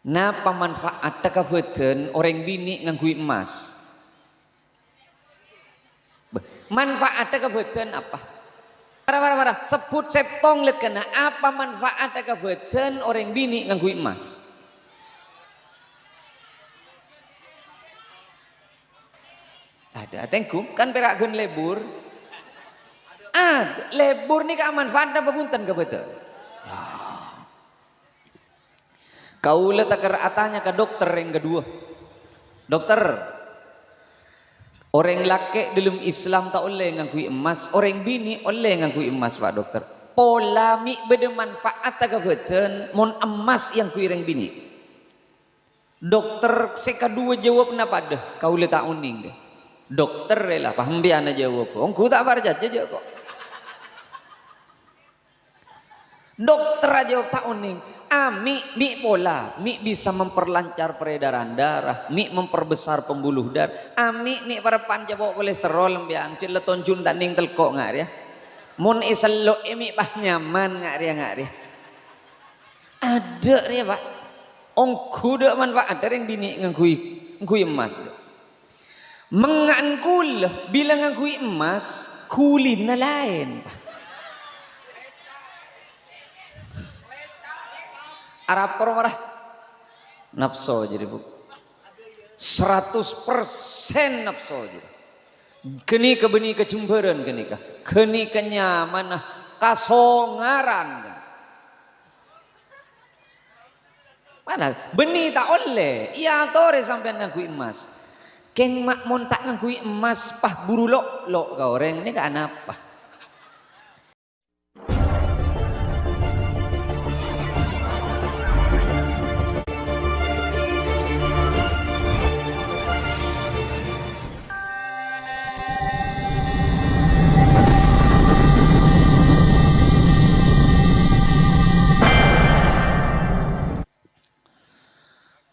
Napa manfaat kabeuten orang bini nganggui emas? Manfaat kabeuten apa? Para sebut setong lekena apa manfaat kabeuten orang bini nganggui emas? Ada tengku kan perakkeun lebur. Lebur nih ka manfaatna babunten kabeuten. Kaula takar atanya ke dokter yang kedua. Dokter, orang laki dalam Islam tak oleh ngakui emas, orang bini oleh ngakui emas Pak Dokter. Pola mi beda manfaat tak kebetulan mon emas yang kui orang bini. Dokter sekadua jawab napa dah? Kaula tak uning deh. Dokter lah paham biana jawab. Ongku tak barjat aja kok. Dokter aja tak uning. Mi pola, mi bisa memperlancar peredaran darah, mi memperbesar pembuluh darah. Mi para panjabok kolesterol mbian cileton jun tanding telkok ngak ya. Mun iselo mi pah nyaman ngak dia. Ada ya Pak. Ongku dak manfaat ada yang bini ngangkui emas. Mengankul bila ngangkui emas kulina lain. Arab permarah nafsu jadi bu 100% nafsu jadi keni kebeni kecemburan keni kenyamanah kasongaran mana beni tak oleh iya tore sampai ngakui emas keng mak mon tak ngakui emas pah buru lok kau orang ini kan apa.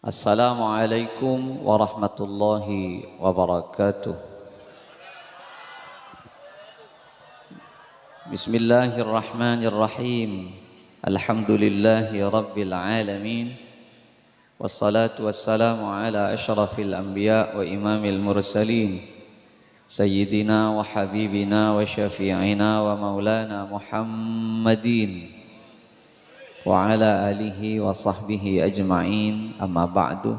Assalamualaikum warahmatullahi wabarakatuh. Bismillahirrahmanirrahim. Alhamdulillahi rabbil alamin. Wassalatu wassalamu ala asyrafil anbiya wa imamil mursalin. Sayyidina wa habibina wa syafi'ina wa maulana Muhammadin wa ala alihi wa sahbihi ajma'in amma ba'du.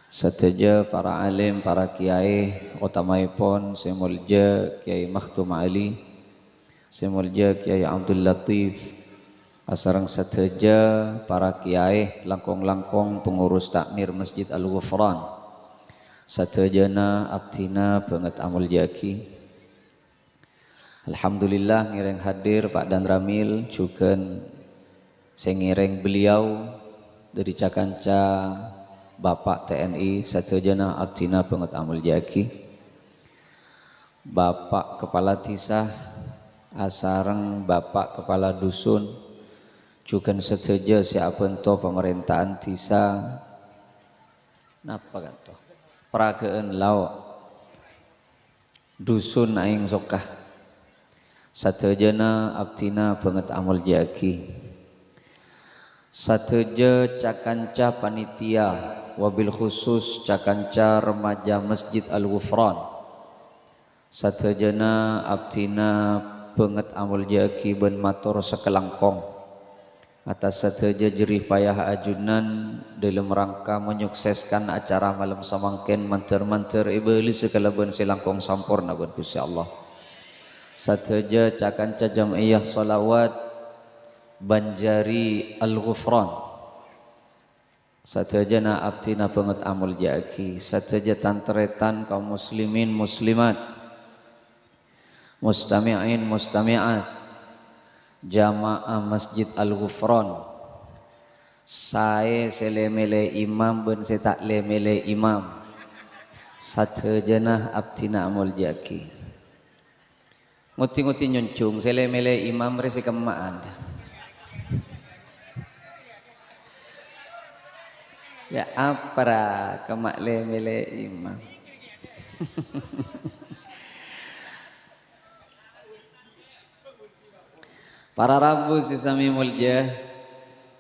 Sateja para alim, para kiai utamaipun semulja Kiai Makhtum Ali, semulja Kiai Abdul Latif, asarang sateja para kiai langkong-langkong pengurus takmir Masjid Al-Ghufran, satejana abdina banget amul jaki. Alhamdulillah ngireng hadir Pak Dan Ramil juga sengireng beliau dari Cakanca Bapak TNI satejana abdina banget amul jaki. Bapak Kepala Tisah asareng Bapak Kepala Dusun juga seteja siapa ento pemerintahan Tisah napa kanto peragaan lauk dusun aing sokah satejana abdina banget amul jaki. Sateja Cakanca panitia wabil khusus Cakanca remaja Masjid Al-Ghufran satejana abdina banget amul jaki ben matur sekelangkong atas sateja jerih payah ajunan dalam rangka menyukseskan acara malam samangken manter-manter iblis sekalaban silangkong sampurna ben Gusti Allah. Sateja Cakanca Jam'iyah Shalawat Banjari Al-Ghufran satejana abdina banget amul jaki. Sateja tantretan kaum muslimin muslimat mustami'in mustami'at jamaah Masjid Al-Ghufran saya selemele imam ben saya tak lemele imam satejana abdina amul jaki. Nguti-nguti nyuncung selemele imam resi kemaan ya apa kemak lemele imam. Para rabu sisami mulja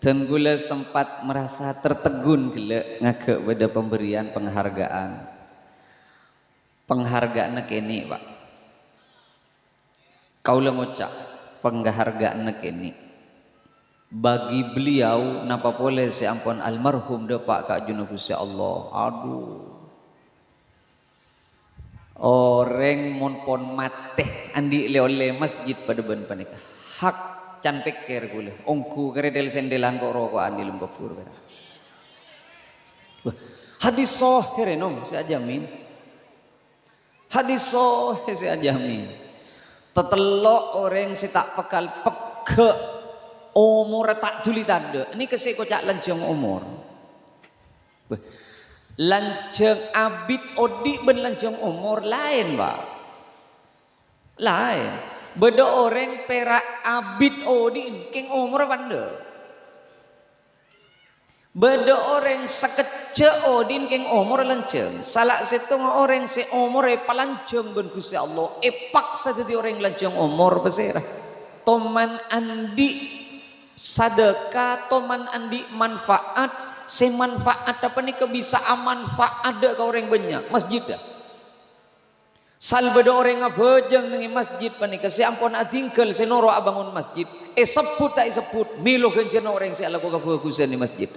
Dan gula sempat merasa tertegun gila ngagek pada pemberian penghargaan. Penghargaan kini Pak. Kaula ngocak penghargaan kini. Bagi beliau napa boleh seampun almarhum depak Kak Junub Gusti Allah. Aduh. Orang monpon mateh andi oleh masjid pada ben panika. Hak can pikir gula ongku keredel sendelan kok rokok andil kepur kata hadis sahih nom saya jamin hadis sahih saya jamin tetelok orang si tak pekal peke umur tak juli tanda ini kesik kocak lanceng umur lanceng abid odik ben lanceng umur lain Pak lain beda orang perak abid odi king umur panda beda orang sekece odin king umur lanceng salah satu orang se umur palanceng ben Gusti Allah epak saja di orang lanceng umur besera toman andi sedekah toman andi manfaat se manfaat apa ni kebisaan manfaat ada ke orang banyak masjid dah sal beda orang ngabejeng nengi masjid panika si ampun atingkel senoro abangun masjid sebut tak sebut milo kencerna orang si ala ko kabagusan di masjid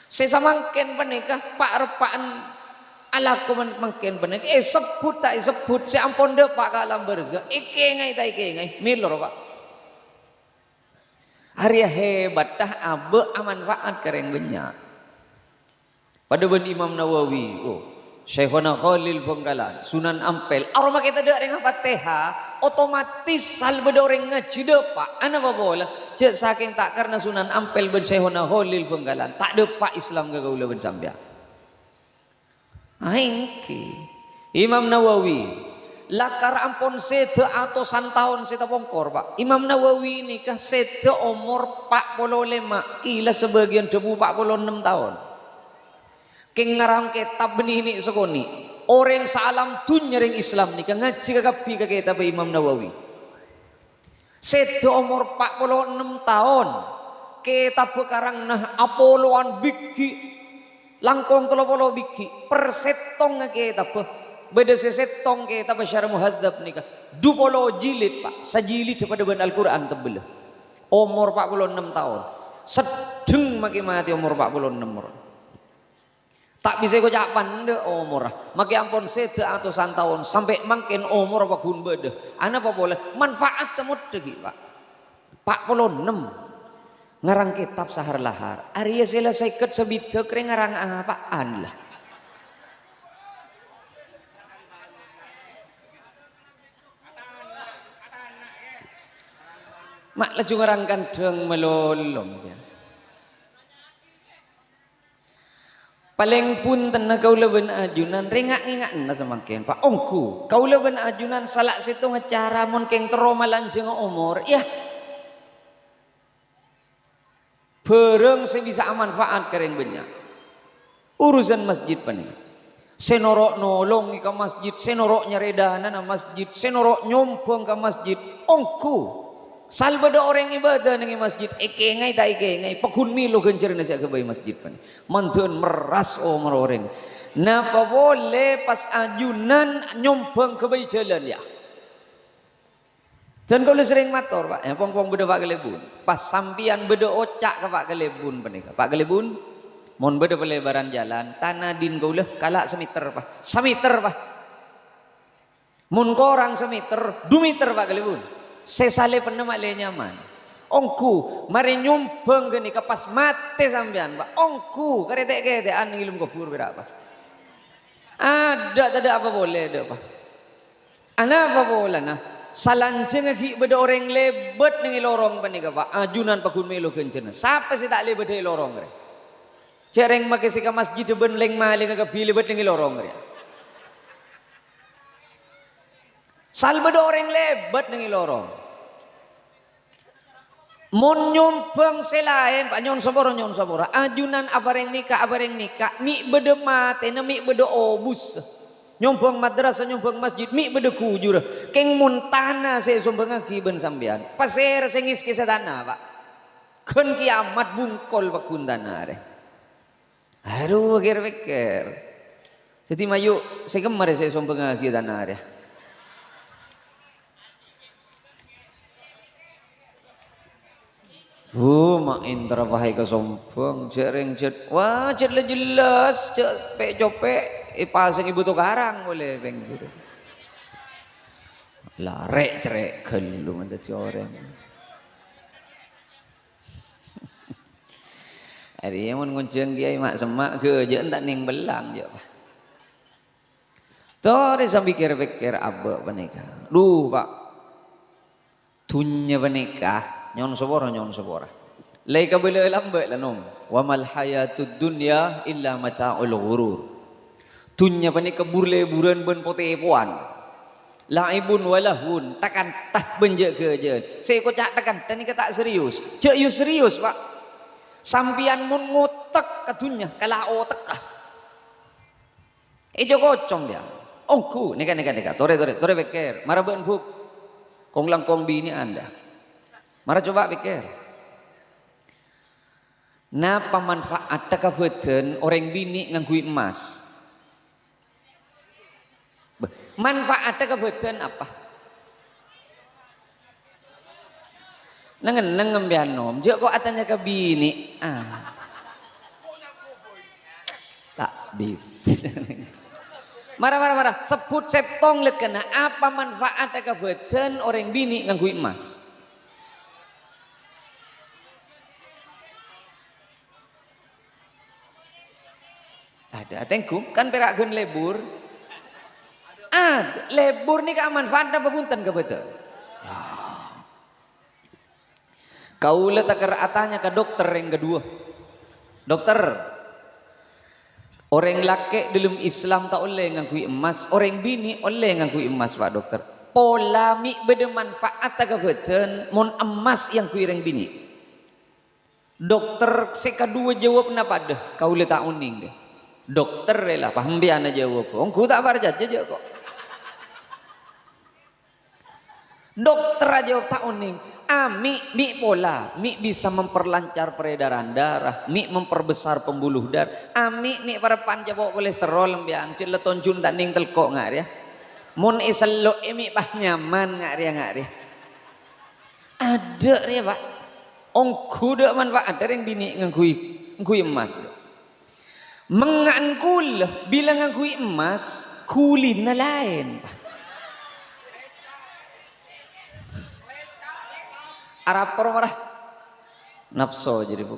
sesamangken panika pak repaan ala ko mangken panika sebut tak sebut si ampun de pak kalam berza ngai tak ngai milo Pak hari hebat tah abe amanfaat kereng banyak pada ben Imam Nawawi Syekhona Khalil Benggalan Sunan Ampel aroma kita dak dengan Fatihah otomatis sal beda orang ngaji depak ana apa bola cek saking tak karena Sunan Ampel ben Syekhona Khalil Benggalan tak depak Islam ke gaula ben sampean aingki Imam Nawawi lakar ampun sete atusan tahun seta pongkor Pak Imam Nawawi ini kah sete umur 45 kila sebagian debu 46 tahun King ngarang kitab benih ini sekoni orang salam dunya ring Islam nih ngaji kakapi ke kitab Imam Nawawi sedo umur 46 tahun kitab bekarang nah apoloan biki langkong 30 biki per setong kitab beda sesetong kitab Syarah Muhadzab nih 20 jilid Pak sajilid daripada ban Al-Quran tebel umur 46 tahun sedeng maki-mati umur 46 orang tak bisa kau capan de umur maki ampun sete atusan tahun sampai makin umur apa gun beda ana apa boleh manfaat temut degi Pak 46 ngarang kitab sahar lahar Arya selesai ket sebite kering ngarang apaan lah mak laju ngarang kandeng melolong ya paling pun tenang kaula ben ajunan rengak-ngengak na semakin Pak ongku kaula ben ajunan salak situ ngecara mon keng teroma lanjeng umur ya bareng saya bisa manfaat keren banyak urusan masjid paning senorok nolong ke masjid senorok nyeredana na masjid senorok nyompong ke masjid ongku sal beda orang ibadah nengi masjid ngai tak ngai pekun milo gencer nasi ke bayi masjid pan mantun meras omor orang napa boleh pas ajunan nyompang ke bayi jalan ya dan kalau sering motor Pak ya pong beda Pak Gelebun pas sampian beda ocak ke Pak Gelebun panika Pak Gelebun mon beda pelebaran jalan tanah din kau lah kalak semiter Pak mon korang semiter 2 meter Pak Gelebun sesale penemak le nyaman ongku mari nyumpeng gini kepas mate sampean Pak ongku keretek-keretekan ngilum kubur berapa ada tidak apa boleh ada Pak ana apa boleh nah salanjeng lagi beda orang lebet nengi lorong panika Pak ajunan pakun melo kencerna siapa sih tak lebet nengi lorong re cereng make sika masjid ben leng maling ke pilih lebet nengi lorong re sal beda orang lebet nengi lorong mon nyompeng selain Pak nyon sabora ajunan abareng nikah mi beda mate na mi beda obus nyompeng madrasah nyompeng masjid mi beda kujur keng mun tanah saya sombeng aki ben sampean pasir sengis kisah tanah Pak Kan kiamat bungkol pakundana re. Aduh pikir-pikir. Jadi mayu saya kemarin saya sombong lagi tanah re. Mak Indra pahai kesombong jering jet. Wah jet jelas jet pe copek pasang ibu tukarang boleh pengguru. Larek cerek gelung ada orang. Hari yang menguncang dia mak semak ke je tak ning belang je. Tore sambil pikir-pikir abak menikah. Duh pak, tunya menikah nyon sebora. Lai kabela lambat lah nom. Wa mal hayatud dunya illa mata'ul ghurur. Tunya menikah burle-buran ben potepuan. Laibun walahun takkan tah benje ke je. Saya kocak takkan dan ini tak serius. Je you serius pak. Sampian mun ngutek katunya kalau tekah. Ijo kocong dia. Ongku nika. Tore pikir. Mara ben buk. Kong langkong bini anda. Mara coba pikir. Napa manfaat takabeten orang bini ngangkui emas? Manfaat takabeten apa? Nengen bianom, jauh kok atanya ke bini, tak bisa. Marah. Sebut setong lekena apa manfaat kebetulan orang bini nganggu emas? Ada tengku kan perak gen lebur. Lebur nih manfaatnya bepunten kebetulan. Kaula takar atanya ke dokter yang kedua. Dokter, orang laki dalam Islam tak oleh ngangkui emas, orang bini oleh ngangkui emas pak dokter. Pola beda manfaat tak kebetulan mon emas yang kui orang bini. Dokter sekadua jawab napa dah? Kaula tak uning deh. Dokter lah paham biana jawab. Ongku tak barja aja kok. Dokter aja tak uning. Mi pola, mi bisa memperlancar peredaran darah, mi memperbesar pembuluh darah, mi para panjabok kolesterol lembian, cileton jun tak ning telkok ngak ya, mun iselo mi pah nyaman ngak ya, ada ya pak, ongku dak manfaat ada yang bini ngangkui emas, mengankul bilang ngangkui emas, kulina lain. Arab marah nafsu jadi bu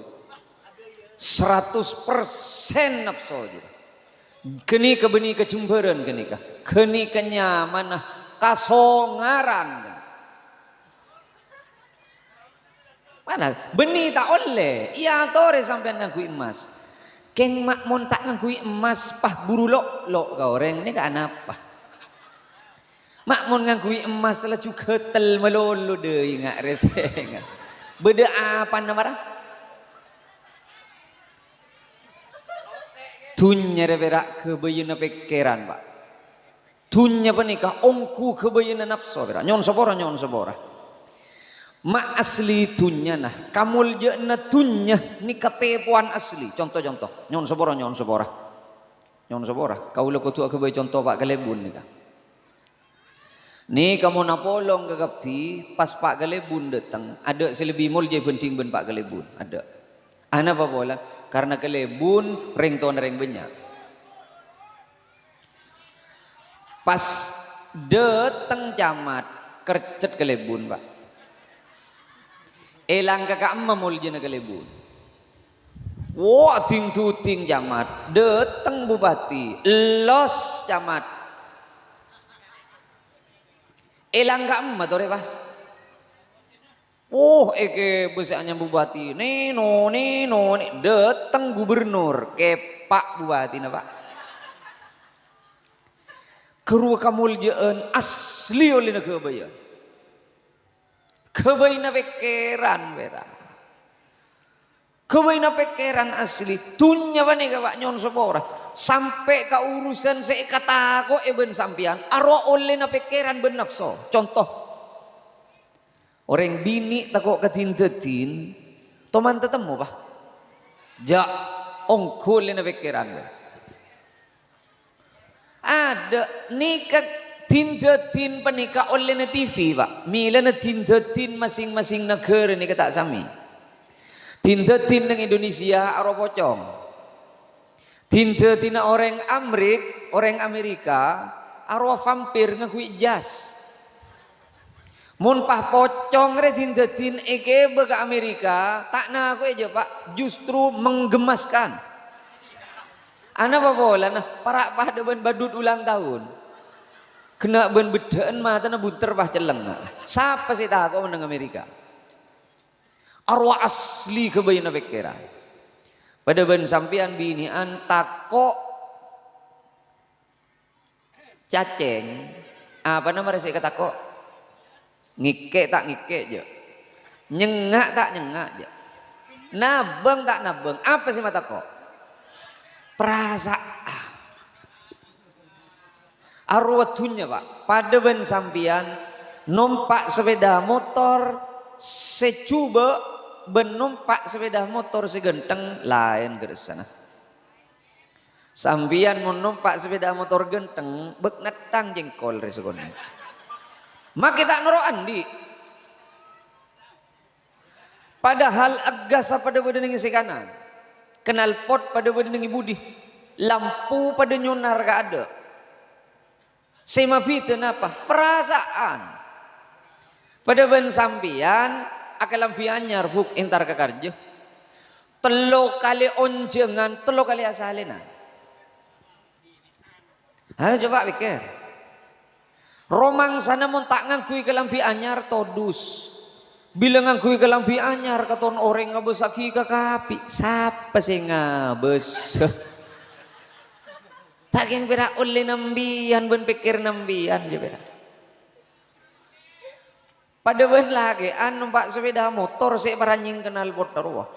100% nafsu jadi keni kebeni kecemburan keni kenyamanan kasongaran mana beni tak oleh iya tore sampai ngangkui emas keng mak mon tak ngangkui emas pah buru lok kau orang ini kan apa mak mun ngangkui emas lah juga tel melulu deh ngak reseng. Beda apa namanya? Tunya berak kebayana pikiran pak. Tunya penikah ongku kebayana nafsu berak. Nyon sebora. Mak asli tunya nah. Kamul jena tunya ni ketepuan asli. Contoh. Nyon sebora. Kau lo kutu aku bagi contoh pak kelebun nikah. Nih kamu napolong ke kapi pas Pak Galebun datang ada selebih mul je penting ben Pak Galebun ada ana apa bola karena Galebun ringtone ring banyak pas datang camat kercet Galebun Pak elang kakak emma mul je na Galebun wah ting camat datang bupati los camat elang gak emak tore pas eke besarnya bupati neno datang gubernur ke pak bupati na pak kerua kamuljaan asli oleh na kebaya na pekeran bera na pekeran asli tunya bani ke pak nyon sebora sampai ke urusan saya kata ko eben sampian aro oleh na pikiran ben nafsu contoh orang bini takok ketintetin Toman tetemu pak. Ja ongkul ini pikiran. Ada nikah tindatin penikah oleh TV pak. Mila na tindatin masing-masing negara ni kata sami. Tindatin ng Indonesia aro pocong. Tindatin na orang Amerika aro vampir ngakui jas. Mun pah pocong re tindatin eke bega Amerika tak na aku aja pak justru menggemaskan. Ana apa bola nah para pah deban badut ulang tahun. Kena ben bedaan mata na bunter pah celeng. Siapa sih tahu menang Amerika? Arwah asli kebayana pikiran. Pada ben sampian binian tako caceng apa nama resi katako ngike tak ngike je nyengak tak nyengak je nabeng tak nabeng apa sih matako perasaan arwatunya pak pada ben sampian numpak sepeda motor secuba ben numpak sepeda motor segenteng lain ke sana sampian mau numpak sepeda motor genteng bek netang jengkol resukon mak kita noroan di padahal agas pada badan isi kanan kenal pot pada badan budi lampu pada nyunar gak ada semabitan apa perasaan pada ben sampian akal lampian nyarbuk entar ke karja telo kali onjengan telo kali asalina. Halo coba pikir. Romang sana mon tak ngangkui ke lampi anyar todus. Bila ngangkui ke lampi anyar katon orang ngabesaki ke kapi. Siapa sih ngabes? Tak yang pera oleh nambian ben pikir nambian je pera. Pada ben lagi numpak sepeda motor sik paranjing kenal motor wah.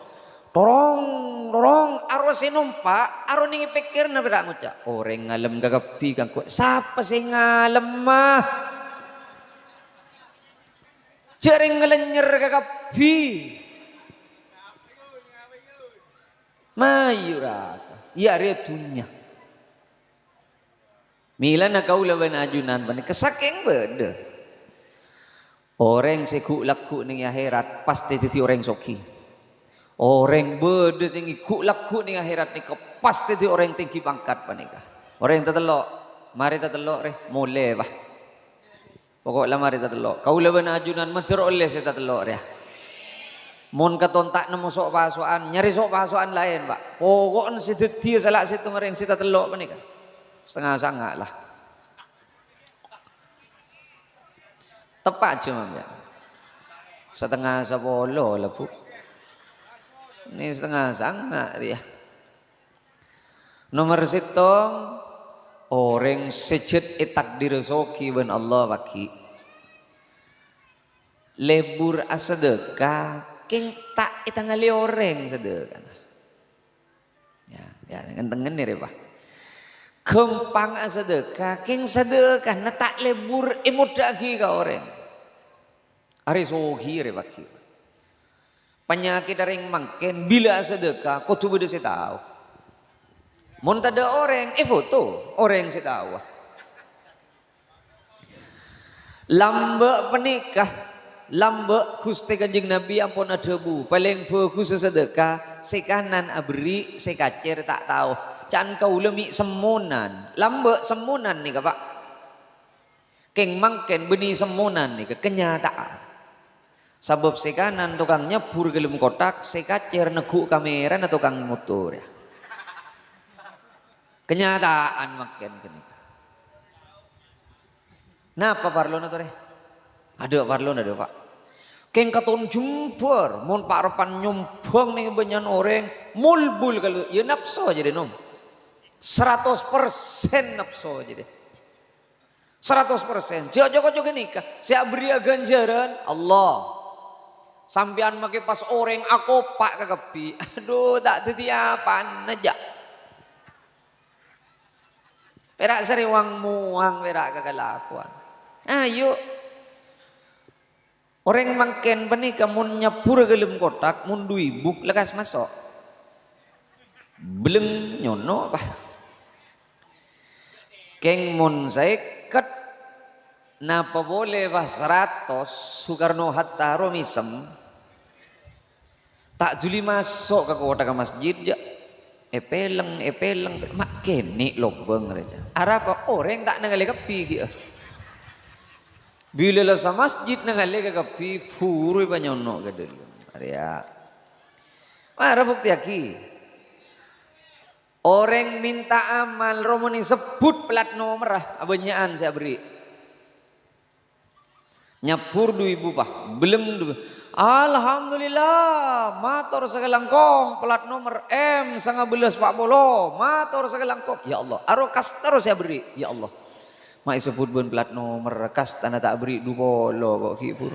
Dorong arus numpak arus ningi pikir na beda ngucap orang ngalem gagapi kan kuat siapa sih ngalem mah jaring ngelenyer gagapi mayura ya retunya mila na kau lawan ajunan bani kesaking beda orang seku laku ning akhirat pasti titi orang soki. Orang beda tinggi ku laku ning akhirat ni pasti di orang tinggi pangkat panika. Orang tetelok, mari tetelok re, mulai bah. Pokoklah mari tetelok. Kau lawan ajunan mencer oleh saya tetelok re. Mon katon tak nemu sok pasokan, nyari sok pasokan lain pak. Pokoknya sedeti salah situ orang saya tetelok panika. Setengah sangat lah. Tepat cuma ya. Setengah 10 lah bu. Ini setengah sangat dia. Nomor sitong orang sejed takdir soki ben Allah baki. Lebur asedekah king tak itangali orang sedekah. Ya kentengen nih pak. Kempang asedekah king sedekah na tak lebur imut lagi ka orang. Ari soki re baki. Penyakit dari yang makin bila sedekah kau tuh beda saya tahu. Mun ada orang foto orang saya tahu. Lamba penikah lamba Gusti Kanjeng Nabi ampun ada bu paling bagus sedekah sekanan abri sekacir tak tahu can kau lemi semunan lamba semunan nih pak keng mangken benih semunan nih kenyataan. Sabab sekanan tukang nyebur gelem kotak, sekacir neguk kamera na tukang motor ya. Kenyataan makin kenika. Napa parlo na to re? Ada parlo na do pak. Keng katon jumpur, mon pak repan nyumbang nih banyak orang, mulbul kalau ya nafsu aja deh nom. 100% nafsu aja deh. 100%. Joko nikah, saya beri ganjaran Allah. Sampian make pas orang aku pak kekepi, aduh tak jadi apa aja. Perak seri wang muang perak kegelakuan. Ayo, Orang mangken penika mun nyapur gelem kotak mun 2000 lekas masuk. Beleng nyono apa? Keng mun seket napa boleh bah 100 Soekarno Hatta romisem tak juli masuk ke kota ke masjid ya epeleng mak kene lobeng aja arapa orang tak nengali kepi gitu bila lah sa masjid nengali ke kepi puru banyono ke dulu area mara bukti aki orang minta amal romoni sebut plat nomor abanyaan saya beri nyapur 2000 pak belum alhamdulillah matur sagalangkong plat nomor M19 Pak Bolo matur sagalangkong ya Allah aro kas terus saya beri ya Allah mai sebut pun plat nomor kas tanah tak beri 2 bolo kok kipur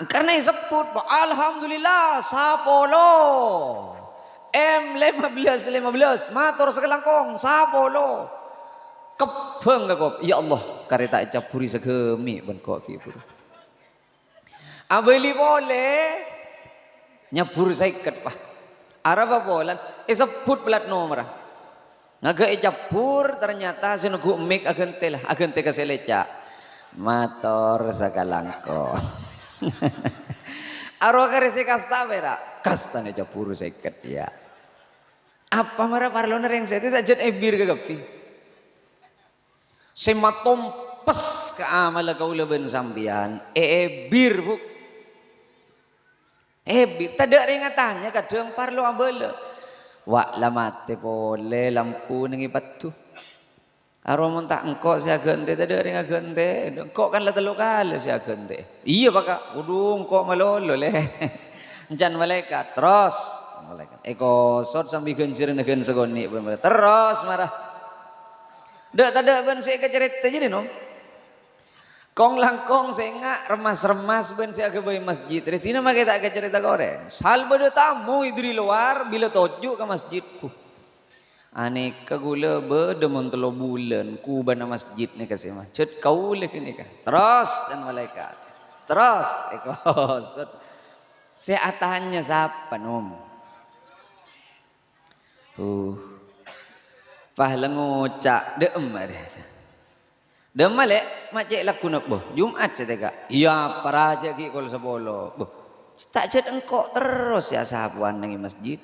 karena sebut Pak alhamdulillah sapolo M15 matur sagalangkong sapolo kebeng kok ya Allah kareta capuri segemi ben kok kipur abeli boleh nyapur saiket pak araba bolan sebut plat nomor ngaga capur ternyata sinugu mik agente lah agente kaseleca motor sakalangko aro karese kasta bera kasta ne capur saiket ya apa mara parloner yang saya tidak jet ebir kagapi sematom pes ke amal kaula ben sambian bir bu bir tada ringatannya kadang parlo ambele wak lamate pole lampu nengi patu aro mun tak engko sia gente tada ringa gente engko kan la telu kali sia gente iya pak kudu engko malolo le encan malaikat terus malaikat eko sot sambil genjir negen segoni terus marah dak tada ben saya cerita jadi no kong langkong saya ngak remas ben saya ke bayi masjid retina make tak cerita goreng sal bade tamu idri luar bila toju ke masjid aneka gula bede mon 3 bulan ku bana masjid ni kasih mah cet kau lek ni ka terus dan malaikat terus ikut saya atahannya siapa nom pahla ngocak deem ada deem malek macek laku nak boh Jumat saya tega iya paraja ki kalau sebolo boh tak cet engkau terus ya sahabuan nengi masjid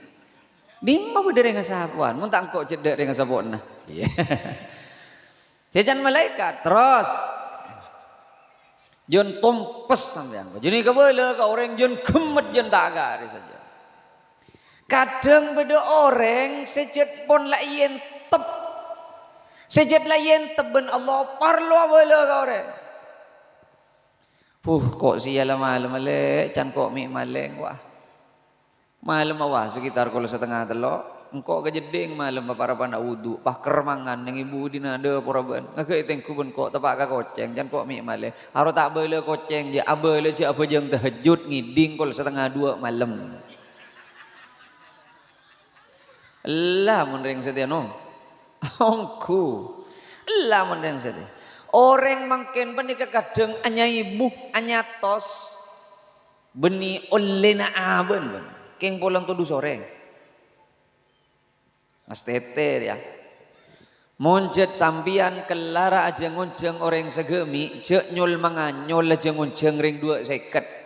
dimma berdiri dengan sahabuan mun tak engkau cedek dengan sahabuan nah jajan malaikat terus jon tompes sampean jadi kabele ka orang jon kemet jon tak agak saja kadang beda orang sejet pon la yen tep sejet la yen teben Allah parlo bela ka orang kok siala malam male can kok mi maleng wah malam awah sekitar kalau setengah telok engkau kejeding malam para pana wudu pah kermangan yang ibu dinada poraban ngake tengku ben kok tepak ka koceng can kok mi maleng haro tak bela koceng je abele je apa jeng tahajud ngiding kalau setengah 2 malam lah mun ring setia nom ongku lah mun ring setia orang mangken penika kadang anya ibu anya tos beni olena aben ben keng polang tudu soreng mas teter ya monjet sambian kelara aja ngonceng orang segemi cek nyol manganyol aja ngonceng ring 250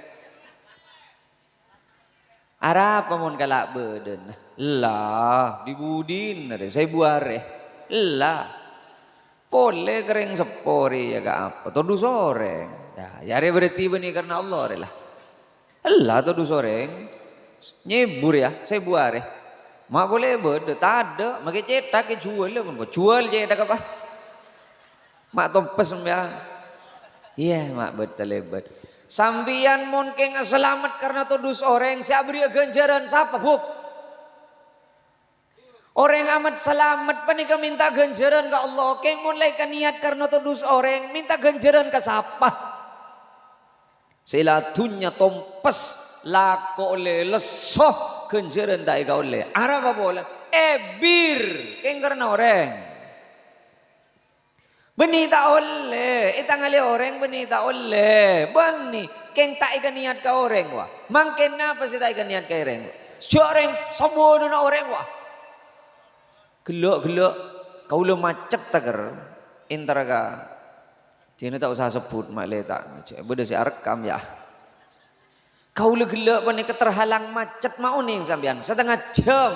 Ara apa mon kalak beden lah dibudin ada saya buare lah pole kering sepori ya gak apa todu soreng ya yare berarti benih karena Allah lah todu soreng nyebur ya saya buare mak boleh bede tak ada makai cetak ke jual lah jual cetak apa mak tompes ya iya mak betul lebet sambian mon keng selamat karena todus orang saya beri ganjaran siapa bub orang amat selamat panika minta ganjaran ke Allah keng mulai kan niat karena todus orang minta ganjaran ke siapa silatunya tompes lako oleh lesoh ganjaran tak ika oleh arah apa bola bir keng karena orang Beni tak oleh, itangali orang beni tak oleh. Bani, keng tak ikan niat ka orang wah. Mangken apa sih tak ikan niat ka orang? Seorang semua na orang wah. Gelok kau le macet taker interaga. Jadi tak usah sebut mak le tak. Beda si rekam ya. Kau le gelok bani keterhalang macet mau ning sampean setengah jam.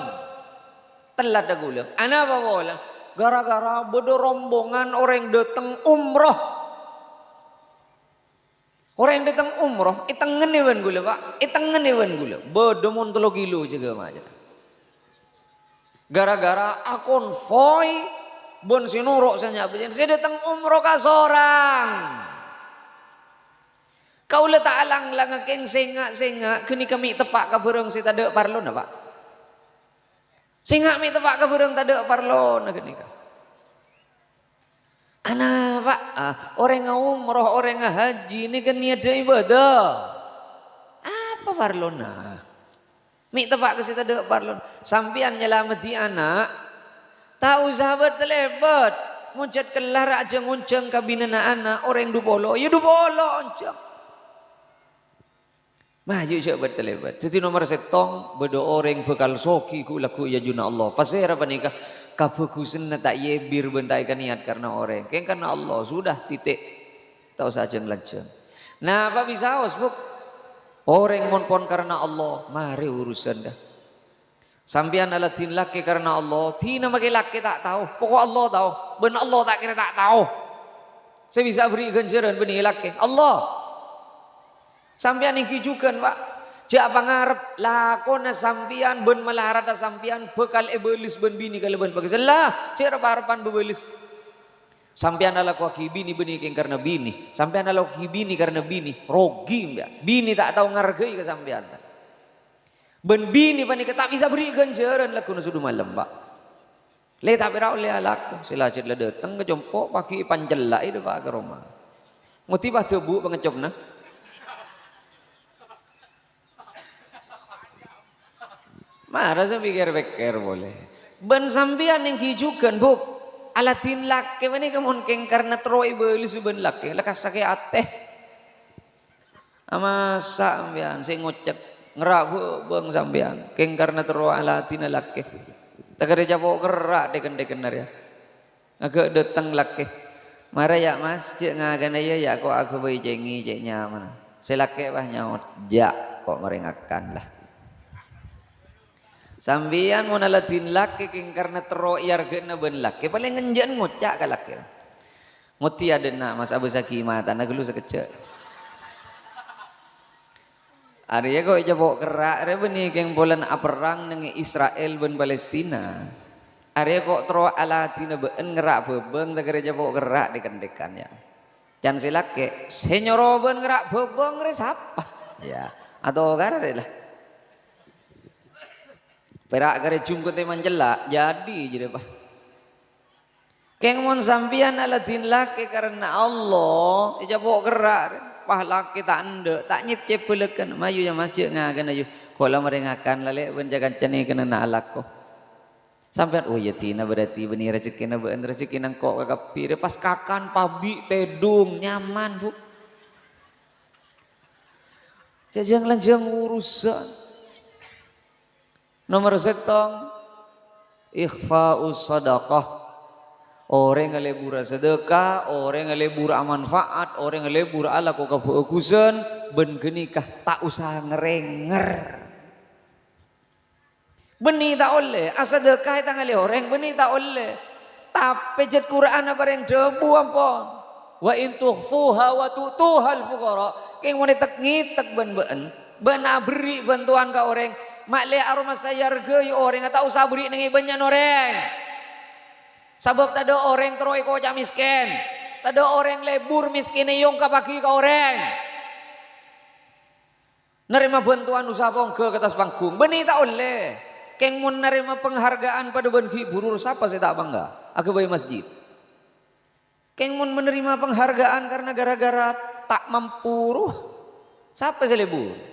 Telat dah gula. Ana apa bola? Gara-gara bodoh rombongan orang datang umroh. Orang datang umroh, itengen ewan gula pak, itengen ewan gula. Bodoh montolo kilo juga macam. Gara-gara akun konvoy, bon sinurok saja begini. Saya datang umroh ka sorang. Kau letak alang lang keng senga, kini kami tepak ka bereng si tade parlon apa? Singa mi tepak ka bereng tade parlon kini ka. Ana pak, orang umroh, orang haji ini kan niat ibadah. Apa parlona? Mi tepak ke situ dek parlon. Sampian nyelamati anak, tahu sahabat terlebat, muncet kelar aja ngunceng kabinana anak orang dupolo, ya dupolo onceng. Maju sahabat terlebat. Jadi nomor setong bedo orang bekal soki ku laku ya juna Allah. Pasir apa nikah? Kabagusan tak yebir bentaikan niat karena orang. Keng karena Allah sudah titik. Tahu saja ngelajeng. Nah apa bisa buk? Orang monpon karena Allah. Mari urusan dah. Sampian ala tin laki karena Allah. Tina makai laki tak tahu. Pokok Allah tahu. Ben Allah tak kira tak tahu. Saya bisa beri ganjaran benih laki. Allah. Sampian yang kijukan pak. Jak pangarep lakona sampian ben melarata sampian bekal ebelis ben bini kalau ben bagus lah cek harapan bebelis sampian ala kuaki bini beni keng karena bini sampian ala kuaki bini karena bini rogi mbak bini tak tahu ngargai ke sampian ben bini panik tak bisa beri ganjaran laku sudah malam pak le tak pira oleh alaku sila cek le datang ke jompo pagi panjela itu pak ke rumah motivasi tebu pengecop nah. Marah saya pikir-pikir boleh. Ben sampian yang kijukan buk. Alatin laki mana kamu keng karena troi beli suben laki. Lekas sakit ateh. Ama sampian saya ngocek ngerak bang sampian. Keng karena troi alatin laki. Tak kerja bawa gerak deken ya. Agak datang laki. Marah ya mas cek ngagan aja ya kok aku bayi cengi cek nyaman. Saya laki bah nyaut jak kok meringakan lah. Sambian mau nalatin laki king karena teroyar kena ben laki paling ngenjan ngocak ke laki. Muti ada nak mas Abu Saki mata nak dulu sekecil. Arya kok jabok kerak re beni keng bolan perang dengan Israel ben Palestina. Arya kok tero alatina ben ngerak bebeng tak jabok kerak dekan-dekan ya. Can silake senyoro ben ngerak bebeng re siapa? Ya atau gara lah. Perak kare jungkut teman jelak jadi pak. Keng mon sampian alatin laki karena Allah ijabok gerak pah laki tak ande tak nyip belekan mayu yang masjid ngagan ayu kola merengakan lale benjakan ceni kena na alako sampean oh ya tina berarti benih rezeki na ben rezeki nang kok kakapire pas kakan pabi tedung nyaman bu jajang lanjang urusan. Nomor setong ikhfa'us sadaqah. Orang yang lebur sedekah, orang yang lebur manfaat, orang yang lebur ala kok kebagusan ben genikah tak usah ngerenger. Beni tak oleh, asadekah itu ngali orang beni tak oleh. Tapi jet Quran apa yang debu ampun. Wa in tukhfuha wa tu'tuhal fuqara. Keng mau ngitek ben beri bantuan ke orang. Mak le aroma sayarga orang tak usah beri nengi banyak orang. Sebab tak ada orang teroi kocak miskin. Tak ada orang lebur miskin yung kapaki ke orang. Nerima bantuan usaha ke atas panggung. Beni tak oleh. Keng mun nerima penghargaan pada benki burur siapa saya tak bangga. Aku bayi masjid. Keng mun menerima penghargaan karena gara-gara tak mampu. Siapa saya lebur?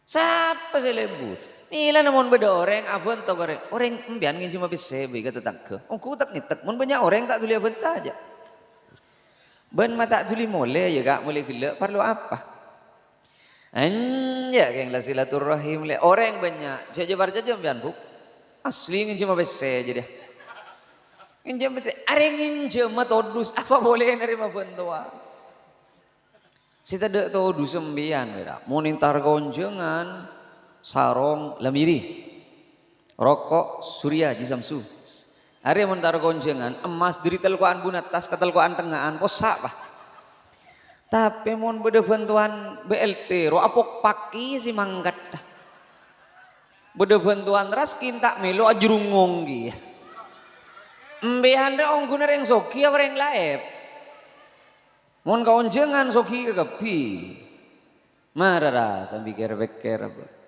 Siapa saya lebur? Mila namun beda orang abon to goreng. Orang embian ngin cuma bisa bega tetang ke. Ongku tak ngitek mun banyak orang tak tuli abon aja. Ben mata tuli mole ya gak mole gila perlu apa? Anja geng la silaturahim le orang banyak. Jaja barjaja embian bu. Asli ngin cuma bisa aja dia. Ngin cuma bisa. Are ngin cuma todus apa boleh nerima bantuan. Sita dek todus embian beda. Monitor gonjengan. Sarong lamiri rokok surya jisamsu hari mentar gonjengan emas diri telkuan bunat tas ketelkuan tengahan posak pak tapi mon beda bantuan BLT ro apok paki si manggat beda bantuan raskin tak melo ajrungong gi embehan da ongkuna reng soki apa reng laep mon gonjengan soki kegepi marara sambil ker-ker apa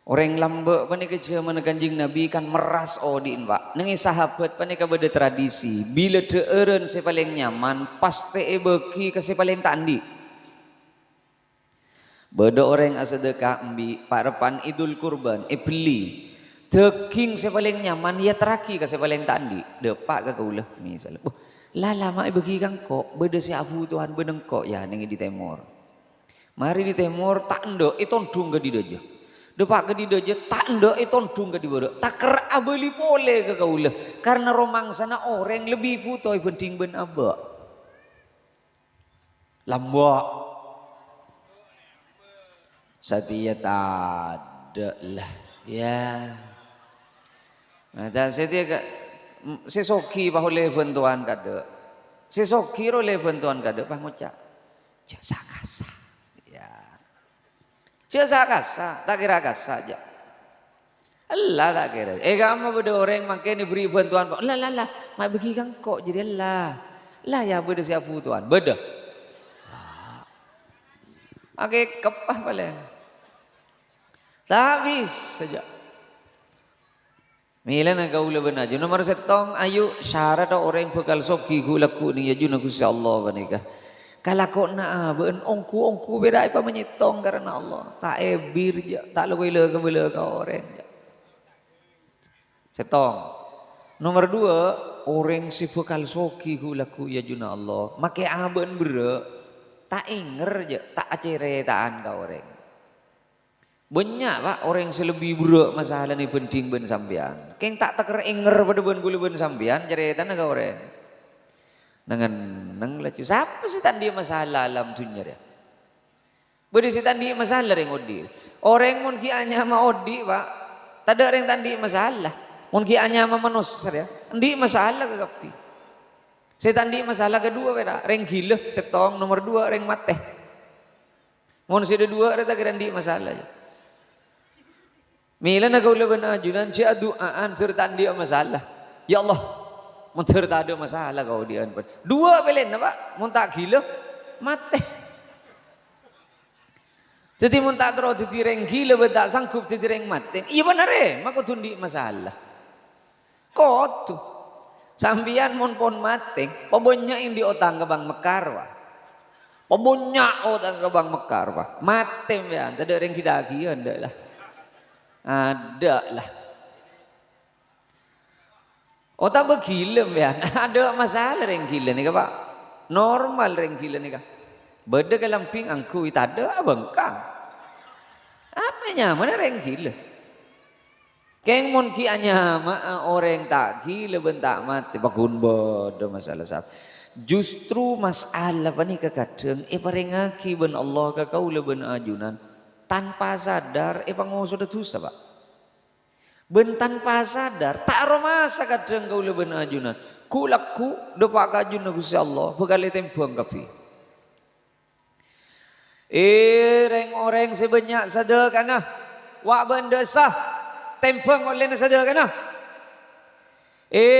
orang lambek panika zaman Kanjeng Nabi kan meras odin pak nengi sahabat panika beda tradisi bila deeureun se paling nyaman pasti beki ke se paling tandi beda orang asedekah embi parepan Idul Kurban beli teking se paling nyaman ya teraki ke se paling tandi depak ke kaulah misalnya lala mak beki kang kok beda si abu Tuhan beneng kok ya nengi di timur mari di timur tak ndok itu ndung ke di dojo depak ke di dojo tak ndok itu ndung ke di bodo tak ker abeli pole ke kaulah karena romang sana orang lebih putoi penting ben abak lambak setia tak lah ya nah setia sesoki pahole bantuan kade sesoki role bantuan kade pah ngucap jasa kasa ya jasa kasa tak kira kasa aja Allah tak kira kamu beda orang makin diberi bantuan lah mak bagi kang kok jadi lah ya beda siapa tuan beda oke kepah paling habis saja Milan gaula benaju nomor setong ayu syarat orang bekal soki gulaku ni ya juna Gusti Allah banika kalako na ben ongku beda apa menyitong karena Allah tak ebir je tak lewila ke orang setong nomor dua orang si bekal soki gulaku ya juna Allah make aben bere tak inger je tak aceretaan ka orang banyak pak orang yang selebih buruk masalah ni penting ben sampean keng tak teker inger pada ben gula ben sampean ceretan ka orang dengan nang lacu siapa sih tadi masalah alam dunia dia beri sih tadi masalah yang odi orang mun ki anya ma odi pak tak ada orang tadi masalah mun ki anya ma manusia ya ndi masalah ke kapi saya tadi masalah kedua beda reng gila setong nomor dua reng mate mun sudah dua ada tak kira ndi masalah ya Mila na gaula benajunan cia doaan serta dia masalah ya Allah mun serta ada masalah kau dia dua belen apa mun tak gila mate jadi mun tak terus ditireng gila betak sanggup ditireng mate iya benar maka tundi masalah kok tu sambian mun pon mate pabonnya di otang ke bang mekar wa pabonnya otang ke bang mekar wa mate mbian tak ada reng kita gian dah lah ada lah otak begila ya ada masalah reng gila nih pak normal reng gila nih kak beda ke lamping angku itu ada bengkang apanya mana reng gila keng mon ki anya orang tak gila bentak mati bakun bodoh masalah sah justru masalah apa nih kadang parengaki ben Allah ka kau leben ajunan tanpa sadar pangoso dosa pak ben tanpa sadar tak romasa kadang kau leben ajunan kulaku depak kajun Gusti Allah bekali tempuang kapi reng orang sebanyak sadekana wa benda sah tempuang oleh sadekana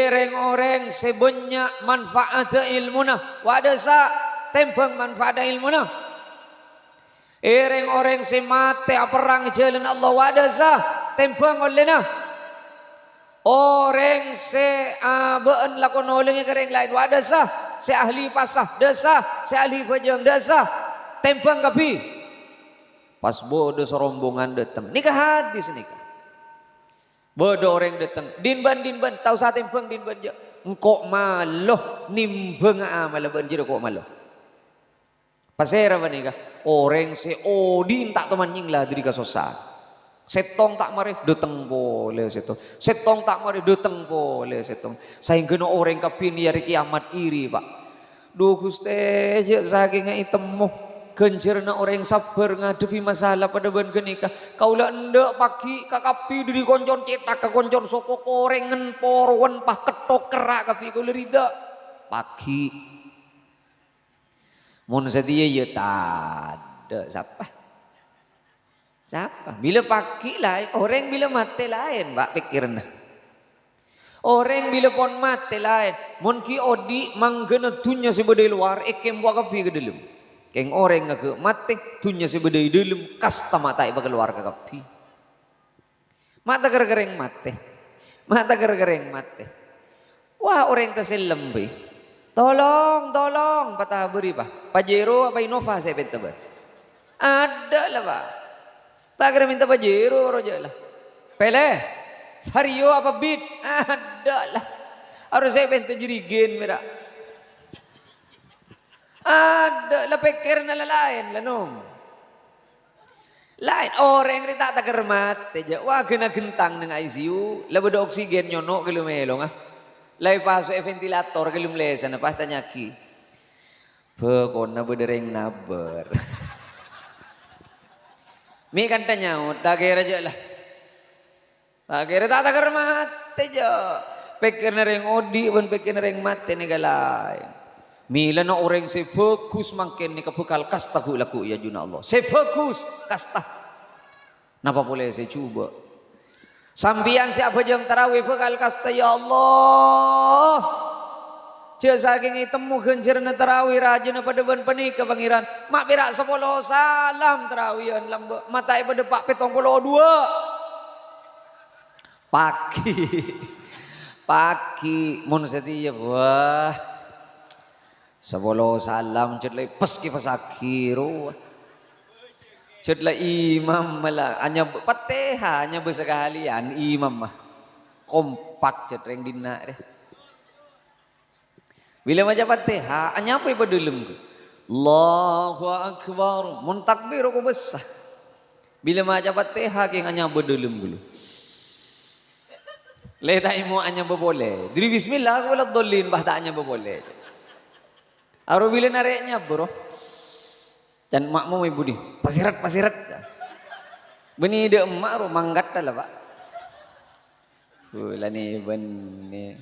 reng orang sebanyak manfaat ilmuna wa desa tempuang manfaat ilmuna orang si mate perang jalan Allah wadasa tempang olehna orang si abaan lakon oleh yang lain wadasa si ahli pasah dasa si ahli pajang dasa tempang kapi Pas bodoh serombongan datang. Nikah hadis nikah. Bodoh orang datang. Dinban tahu saat impeng dinban je. Engkau maluh nimbeng amal banjir kok maluh. Pasera apa nikah? Orang se odin tak teman nying lah diri kasosa. Setong tak mari datang boleh setong. Setong tak mari datang boleh setong. Sehingga orang kapini hari kiamat iri pak. Duh Gusti saking itemu. Gencerna orang sabar ngadepi masalah pada ban kenikah. Kaulah ndak pagi kakapi diri koncon cetak ke koncon soko korengen porwen pah ketok kerak kapi kau lerida pagi. Mun setia ya tada siapa? Bila pagi lain orang bila mati lain pak pikirna. Orang bila pon mati lain. Mun ki odi manggena dunya sebedai luar ekem buat kapi ke dalam. Keng orang ngaku mati dunya sebedai dalam kasta mata iba keluar ke kapi. Mata gereng mati. Mata gereng mati. Wah orang terselem be. Tolong patah beri pak. Pajero apa Innova saya minta ber. Ada lah pak. Tak kira minta Pajero roja lah. Pele. Vario apa Beat. Ada lah. Harus saya minta jerigen merah. Ada lah pikir na lain lah nung. Lain orang ni tak kermat aja. Wah kena gentang dengan ICU. Lah beda oksigen nyono kalau melong ah. Lah pasuk ventilator kalau melesan apa tanya ki. Pekona bedereng naber. Mi kan tanya tak kira aja lah. Tak kira tak kermat aja. Pikir na reng odi pun pikir na reng mati ni galai. Mila na orang se fokus makin ni kebekal kasta ku laku ya juna Allah. Se fokus kasta. Napa boleh saya cuba? Sambian siapa jeng tarawih bekal kasta ya Allah. Jauh saking itemu gencerna tarawih rajin pada ban penika pangeran. Mak pirak 10 salam tarawihan lambe. Mata pada pak 72. Pagi mun setia wah. 10 salam cedlai peski pasakiro. Cedlai imam malah hanya Fatihah hanya bersekalian imam mah. Kompak cedreng dina deh. Bila macam Fatihah hanya apa iba dalam ku. Allahu akbar mun takbir aku besar. Bila macam Fatihah keng hanya berdalam dulu. Letai mu hanya boleh. Diri bismillah aku lah dolin bah tak hanya boleh. Aru bila nareknya bro. Dan makmu ibu di pasirat. Beni de emak ro manggat lah pak. Lani beni.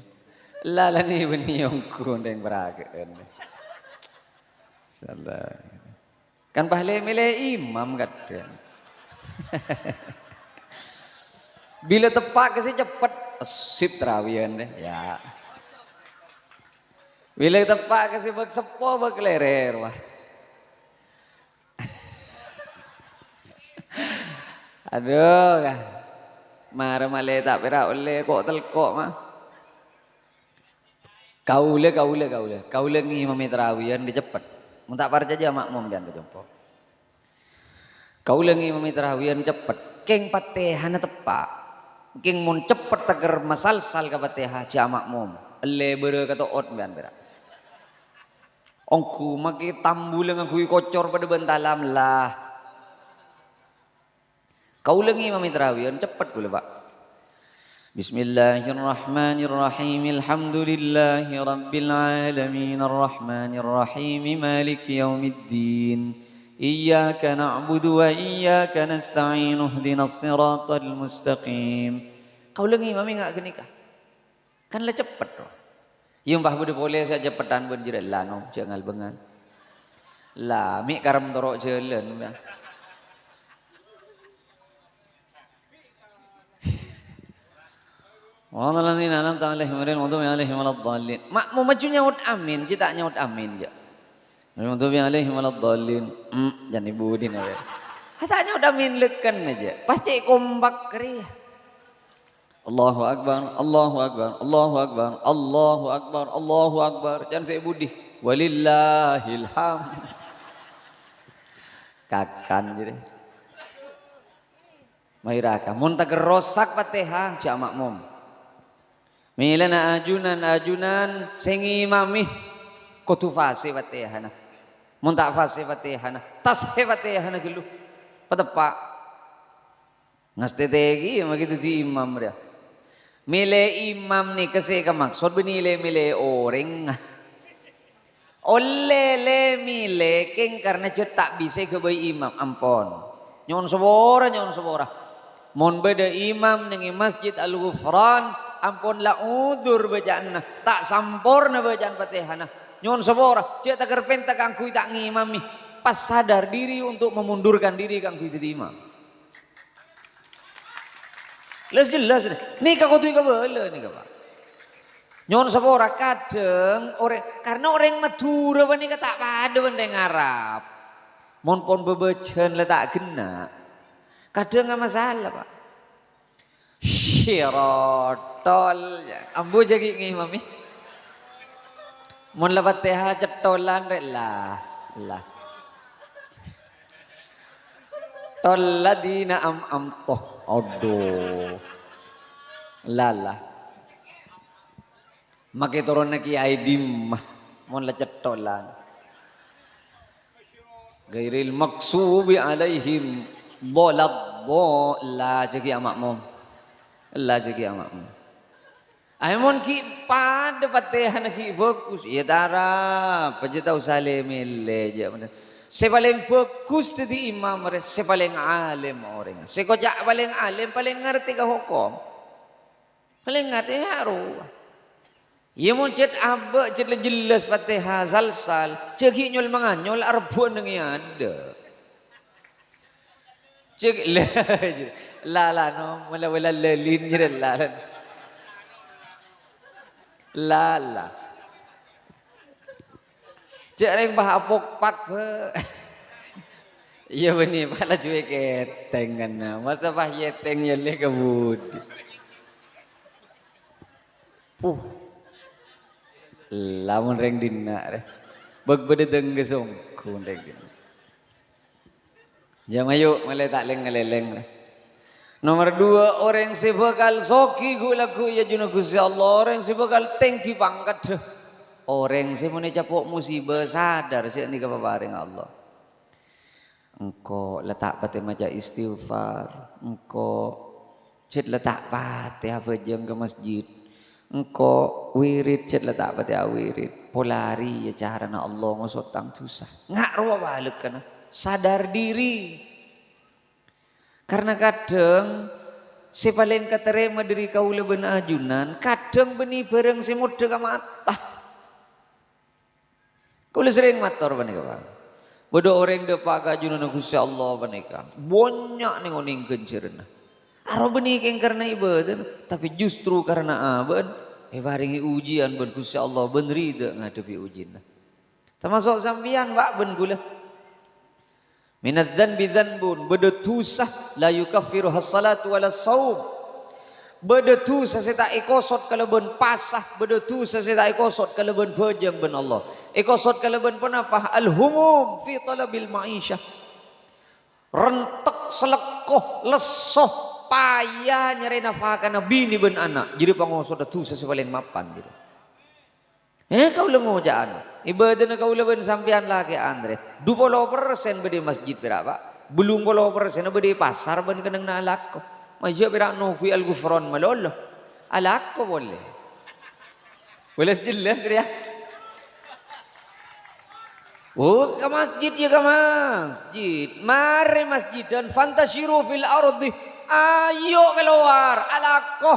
Lani beni yongku ndeng berakeun. Salah. Kan pahle mele imam kadang. Bila tepak ke si cepet sip terawihan deh ya. Bila tepak kasih bak sepo bak lerer wah. Aduh kah. Mara male tak pera oleh kok telkok mah. Kaule ngi mami terawihan di cepet. Mun tak parja aja makmum bian kejompo. Kaule ngi mami terawihan cepet. Keng patehana tepak. Keng mun cepet teger masal-sal ka patehah ja makmum. Ele beure kata ot bian pera. Ongku maki tambulang aku kocor pada bentalam lah. Kau lengi mami terawihan cepat boleh pak. Bismillahirrahmanirrahim. Alhamdulillahi rabbil alamin arrahmanirrahim maliki yaumiddin. Iyyaka na'budu wa iyyaka nasta'in ihdinas siratal mustaqim. Kau lengi mami enggak genikah. Kan lah cepat loh. Yung bah bude boleh saja petan berjirat lano jangal bengal. Lah mi karam torok jalan. Wallahu alam ta'ala himrin wa dhu alaihim waladdallin. Mak mau maju nyaut amin, kita nyaut amin je. Wa dhu alaihim waladdallin. Jangan ibudin aja. Hata nyaut amin leken aja. Pasti kompak keri. Allahu akbar, Allahu akbar, Allahu akbar, Allahu akbar, Allahu akbar. Jangan saya budi. Walillahil hamd. Kakan jadi. Mairaka mun tak rosak Fatihah jak makmum. Milana ajunan sengi mami kudu fase Fatihah na. Mun tak fase Fatihah na tas Fatihah na gelu. Patepak. Ngastetegi begitu di imam dia. Mile imam ni kasi ka maksud benile orang. Olele mile king karena cetak bisa ke bayi imam ampon. Nyon sebora. Mon beda imam nengi masjid Al-Ghufran ampun la udur bacaan tak sampurna bacaan Fatihah. Nyon sebora cek tak kerpenta kangkui tak ngimami pas sadar diri untuk memundurkan diri kangkui jadi imam. Jelas. Nih kau tuh kabel nih kau. Nyon sepora kadang orang karena orang Madura bani kata pada benda Arab. Mon pon bebecen letak kena. Kadang nggak masalah pak. Syirotol, ambu jadi ngimami. Mon lebat teh cetolan lah. Toladina toh. Aduh, lala. Makai turun ki aidim, mon lecet tolan. Gairil maksubi alaihim bolak la jadi amakmum, la jadi amakmum. Aimon ki pada Fatihah ki fokus, ya tara, pajita usale mille je. Sepaling fokus tadi imam mereka, sepaling alim orang. Sekojak paling alim, paling ngerti ke hukum, paling ngerti haru. Ia mau cet abak cet jelas Fatihah salsal, cegi nyol manganyol arbon dengan ada. Cek la no, mula lelin je la. Cek reng bahapok pak be. Iya benih pala cuy keteng kan, masa bah yeteng yale kabud. Lamun reng dina re, bag bade denggesong kun reng dina. Jam ayo mulai tak leng. Nomor 2 orang sebekal soki gulaku ya juna Gusti Allah, orang sebekal tengki pangkat. Orang sih mau capok musibah sadar sih ni kepaparing Allah. Engkau letak pati maca istighfar, engkau cet letak pati apa jeng ke masjid, engkau wirid cet letak pati wirid, polari ya cara na Allah ngosot tang susah. Ngak ruah balik kana sadar diri. Karena kadang si paling keterima diri kau leben ajunan, kadang beni bareng si muda ka mata. Kau sering mator banika. Bodoh orang depak ajunan Gusti Allah banika. Banyak nih oning kencerna. Aro benih keng karena ibadah, tapi justru karena aban, baringi ujian ben Gusti Allah ben rida ngadepi ujian. Termasuk sambian Pak ben gula. Minadz dzanbi dzanbun bedetusah la yukaffiru as-salatu wala shaum. Bedetusah seta ikosot kaleben pasah, bedetusah seta ikosot kaleben bejeng ben Allah. Ikosot kaleben penapa? Al-humum fi talabil ma'isyah. Rentek selekoh lesoh payah nyari nafkah kana bini ben anak. Jadi pangosot dosa paling mapan gitu. Kau lengo jaan. Ibadah kau leben sampean lagi Andre. 20% bedi masjid berapa? Belum 20% bedi pasar ben kenang nalak ko. Masya pira no kui Al-Ghufran malolo. Alak ko boleh. Jelas dia. Oh, ke masjid ya ke masjid. Mari masjid dan fantasyiru fil ardi. Ayo keluar alako.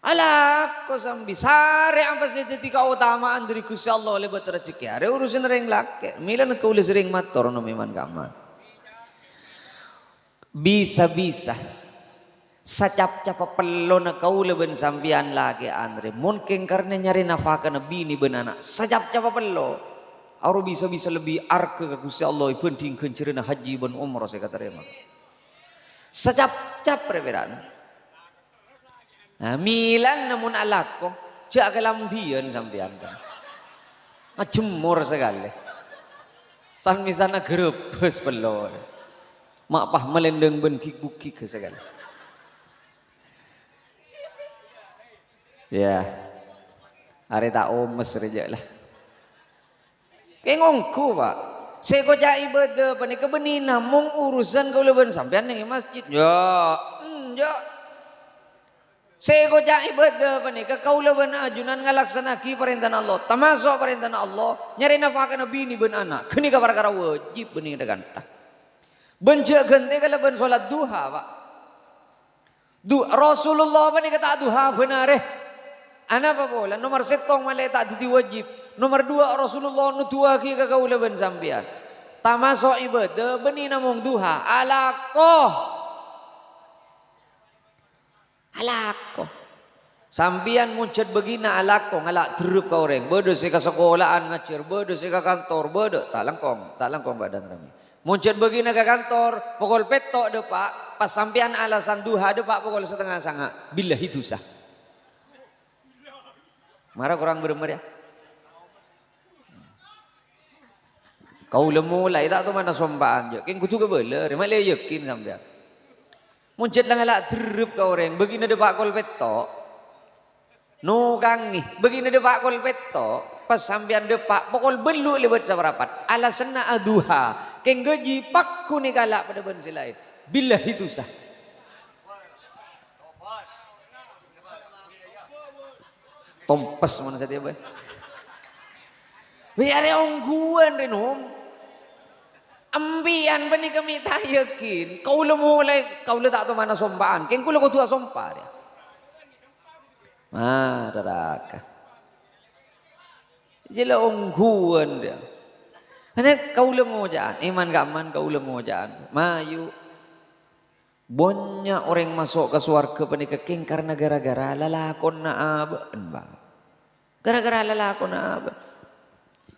Alako sambil sare apa sih ketika utamaan dari Gusti Allah lebat rezeki. Are urusan ring laki. Milan kau le sering mator no memang kamar. Bisa sacap-cap perlu na kau leben sambian lagi Andre mungkin karena nyari nafkah na bini ben anak sacap-cap perlu aru bisa lebih arke ke Gusti Allah penting kencerna haji ben umrah saya kata remak sacap-cap reberan nah milan namun alako jak kelambian sambian kan ngejemur sekali san misana gerebes perlu mak pah melendeng ben kik ke segala. Ya, hari tak omes reja lah. Kayak ngongku pak. Saya kau cai beda pani kebenina mung urusan kau leben sampean nih masjid. Ya. Saya kau cai beda pani ke kau leben ajunan ngalaksanaki perintah Allah. Tamasuk perintah Allah. Nyari nafkah nabi ni ben anak. Kini kabar wajib bening degantah. Bencak gente kalau ben solat duha pak. Rasulullah pani kata duha benar Anak apa bola nomor setong malai tak diti wajib. Nomor dua Rasulullah nutua ki ke kau leben sampean. Tamasuk ibadah beni namung duha alako. Sampean muncet begina alako ngalak terup kau orang. Bodoh si ke sekolahan ngacir, bodoh si ke kantor, bodoh tak langkong badan kami. Muncet begina ke kantor, pukul petok depak, pas sampean alasan duha depak pukul setengah sanga. Bila itu sah. Marah kurang beremar ya. Kau lemu lah, tak tahu mana sombaan je. Keng kutu ke beler, mak le yakin sampai. Muncet lang ala terup kau orang, begini ada pak kol petok. No kangi, begini ada pak kol petok. Pas sampean depak, pokol belu lewat sabarapat. Alasan na aduha, keng gaji pakku ni kalak pada ben lain. Bila itu sah. Tompes mana saja boy. Biar ongguan renom. Ambian bani kami tak yakin. Kau le mulai kau le tak tahu mana sombaan. Ken kau le kau tua sompah dia. Daraka. Jela ongguan dia. Hanya kau le ngojaan. Iman gaman kau le ngojaan. Mayu. Banyak orang masuk ke surga bani keng karena gara-gara lalakon na aban. Gara-gara lalakon na aban.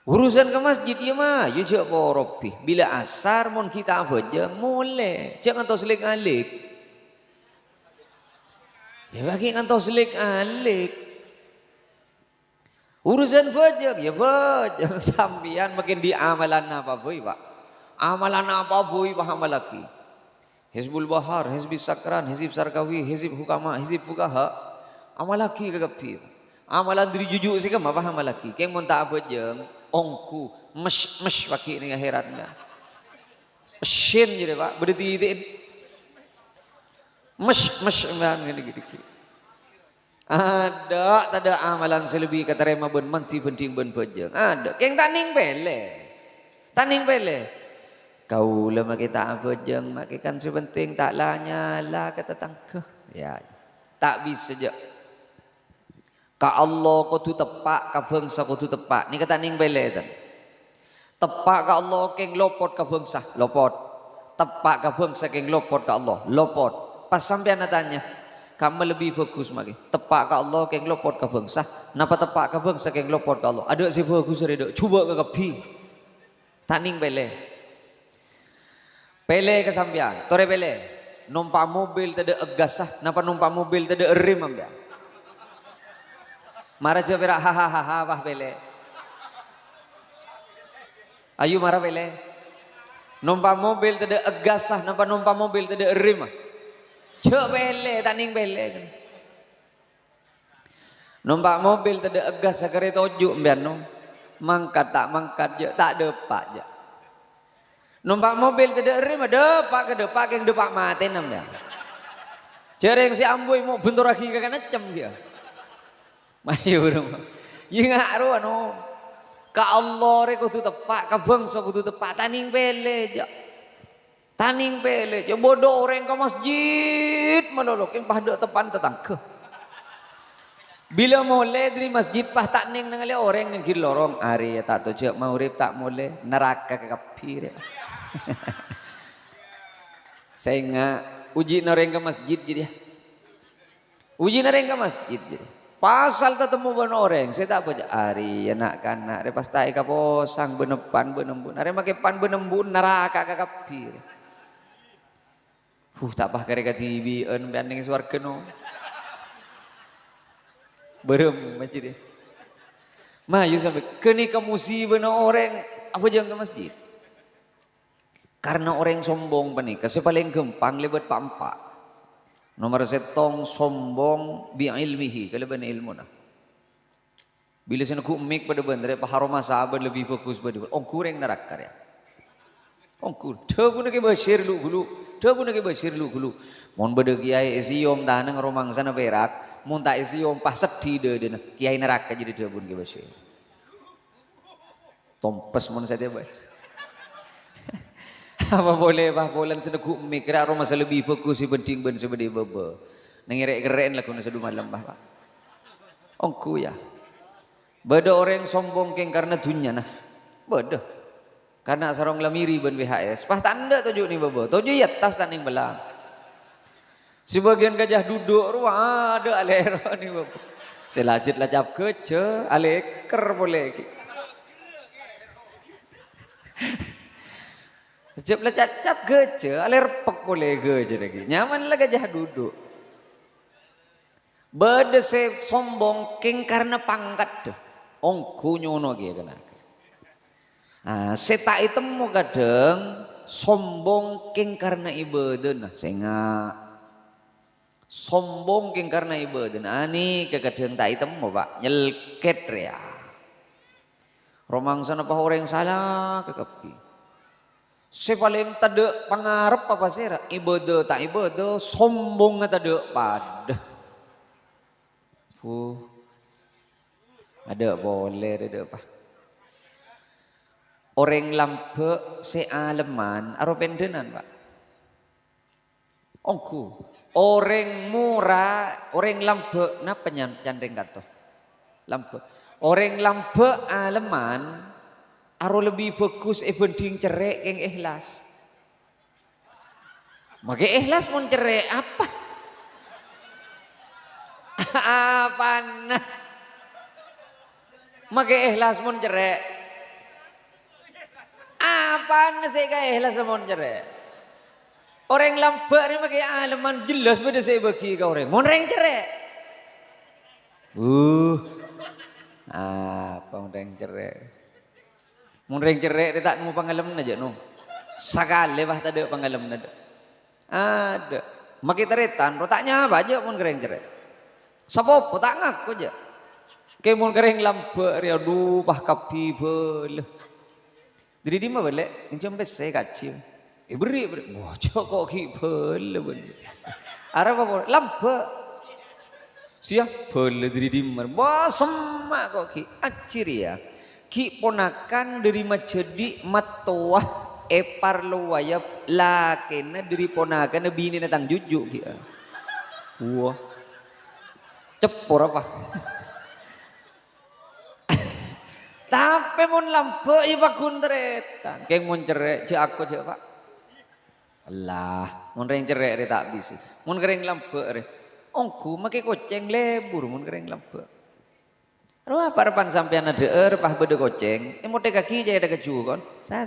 Urusan ke masjid ya mah, ya cak boropi. Bila asar mon kita aja mulai, jangan tahu selik alik. Ya bagi kan tahu selik alik. Urusan bajak ya bajak sambian makin di amalan apa boy pak? Amalan apa boy pak amalaki? Hizbul Bahar, Hizbul Sakran, Hizib Sarkawi, Hizib Hukama, Hizib Fukaha, amalaki kagapir. Amalan diri jujur sih kan apa amalaki? Keng mon tak bajak. Ongku mesh pakai ini akhiratnya mesin jadi pak berarti itu mesh gini tak ada amalan selebih kata rema ben manti penting ben pejeng ada keng taning pele kau lama kita pejeng makikan sepenting tak lah kata tangke ya tak bisa je. Ka Allah kau tu tepak, ka bangsa kau tu tepak. Ni kata ning bele tan. Tepak ka Allah keng lopot ka bangsa, lopot. Tepak ka bangsa keng lopot ka Allah, lopot. Pas sampean tanya, kamu lebih bagus lagi. Tepak ka Allah keng lopot ka bangsa, napa tepak ka bangsa keng lopot ka Allah? Ada si bagus redok, coba ke kepi. Tak ning bele. Pele ke sampean, tore pele. Numpak mobil tidak egasah, napa numpak mobil tidak erim ambian. Marah coba berak hahaha wah bele. Ayu marah bele. Numpak mobil tidak egasah, nampak numpak mobil tidak erim. Coba bele, taning bele. Numpak mobil tidak egasah kereta ojuk biano. Mangkat tak mangkat je, tak depak je. Numpak mobil tidak erim, depak ke depak yang depak mati namanya. Cereng si amboi mau bentur lagi kagak necem dia. Mayu dong. Ingat ro anu. Ka Allah re kudu tepak, ka bangsa kudu tepak taning pele aja. Taning pele aja bodoh orang ke masjid menolok yang pada tepan tetangke. Bila mulai dari masjid pah tak ning nangale orang ning kiri lorong ari tak tahu cek maurib tak mulai neraka ke kapir. Saya ingat uji noreng ke masjid jadi. Uji noreng ke masjid jadi. Pasal ketemu ben orang, saya tak baca ari anak kanak, repas tai kaposang benepan benembun, are make pan benembun neraka kakapir. Tak pah kare TV en banding swarga no. Berem macam dia. Mayu sampai kini ke musibah orang apa jangan ke masjid. Karena orang sombong panika paling gampang lebet pampak. Nomor setong sombong bi ilmihi kalau benar ilmu nah. Bila sana ku mik pada benar paharoma sahabat lebih fokus pada orang kurang neraka ya. Ongkur, dah pun nak basir lu gulu, dah pun nak basir lu gulu. Mon beda kiai esiom dah nang romang sana perak, mon tak esiom pas sedih deh nah. Kiai neraka jadi dah pun basir. Tompes mon saya tiba. Apa boleh bah bolan sedekuk mikir aroma lebih fokus si penting ben sebedi bebe. Nangirek-keren lah kuna sedu malam bah. Ongku ya. Beda orang sombong keng karena dunya nah. Beda. Karena sarong lamiri ben WHS. Pah tanda tujuh ni bebe. Tujuh ya tas taning belang. Sebagian gajah duduk ruang ada alero ni bebe. Selajit lacap kece aleker boleh. Cep lah cacap gece, alerpek boleh gece lagi. Nyaman lah gajah duduk. Beda se sombong king karena pangkat deh. Ongku nyono gitu kena. Seta itu mau kadang sombong king karena ibadah nah. Sehingga sombong king karena ibadah. Ani kadang tak itu mau pak nyelket ya. Romang sana apa orang salah kekapi. Sepaling tade pangarep apa sih? Ibadah tak ibadah, sombong tade pada. Ada boleh ada apa? Orang lampe sealeman, aro pendenan pak. Ongku, orang murah, orang lampe, napa candeng kata? Lampe, orang lampe aleman. Aro lebih fokus penting cerai keng ikhlas. Maka ikhlas mon cerai apa? Apa nah? Maka ikhlas mon cerai. Apa nah saya kaya ikhlas mon cerai? Orang lambat ni maka alaman jelas beda saya bagi kau orang. Mon reng cerai. Apa mon reng cerai? Mun reng cerek dia tak nemu pengalaman aja no. Sakale bah tak ada pengalaman ada. Ada. Maki teretan rotaknya apa aja mun reng cerek. Sapo tak ngaku aja. Ke mun reng lampe ria aduh bah kapi bel. Jadi di mana balik? Encam bese kacil. Beri. Wah kok ki bel bel. Ara apa lampe. Siap bel dari di mana? Wah semak kok ki acir ya. Ki ponakan dari macedi matoah epar luwayap lakena dari ponakan bini natang jujuk ki. Wah. Cepor apa? Tapi mun lampe iba kundretan. Keng mun cerek cek aku cek pak. Allah, mun reng cerek re tak bisi. Mun kering lampe re. Ongku make koceng lebur mun kering lampe. Ruah parapan sampean ada pah beda koceng, emote kaki jaya ada keju kon, sa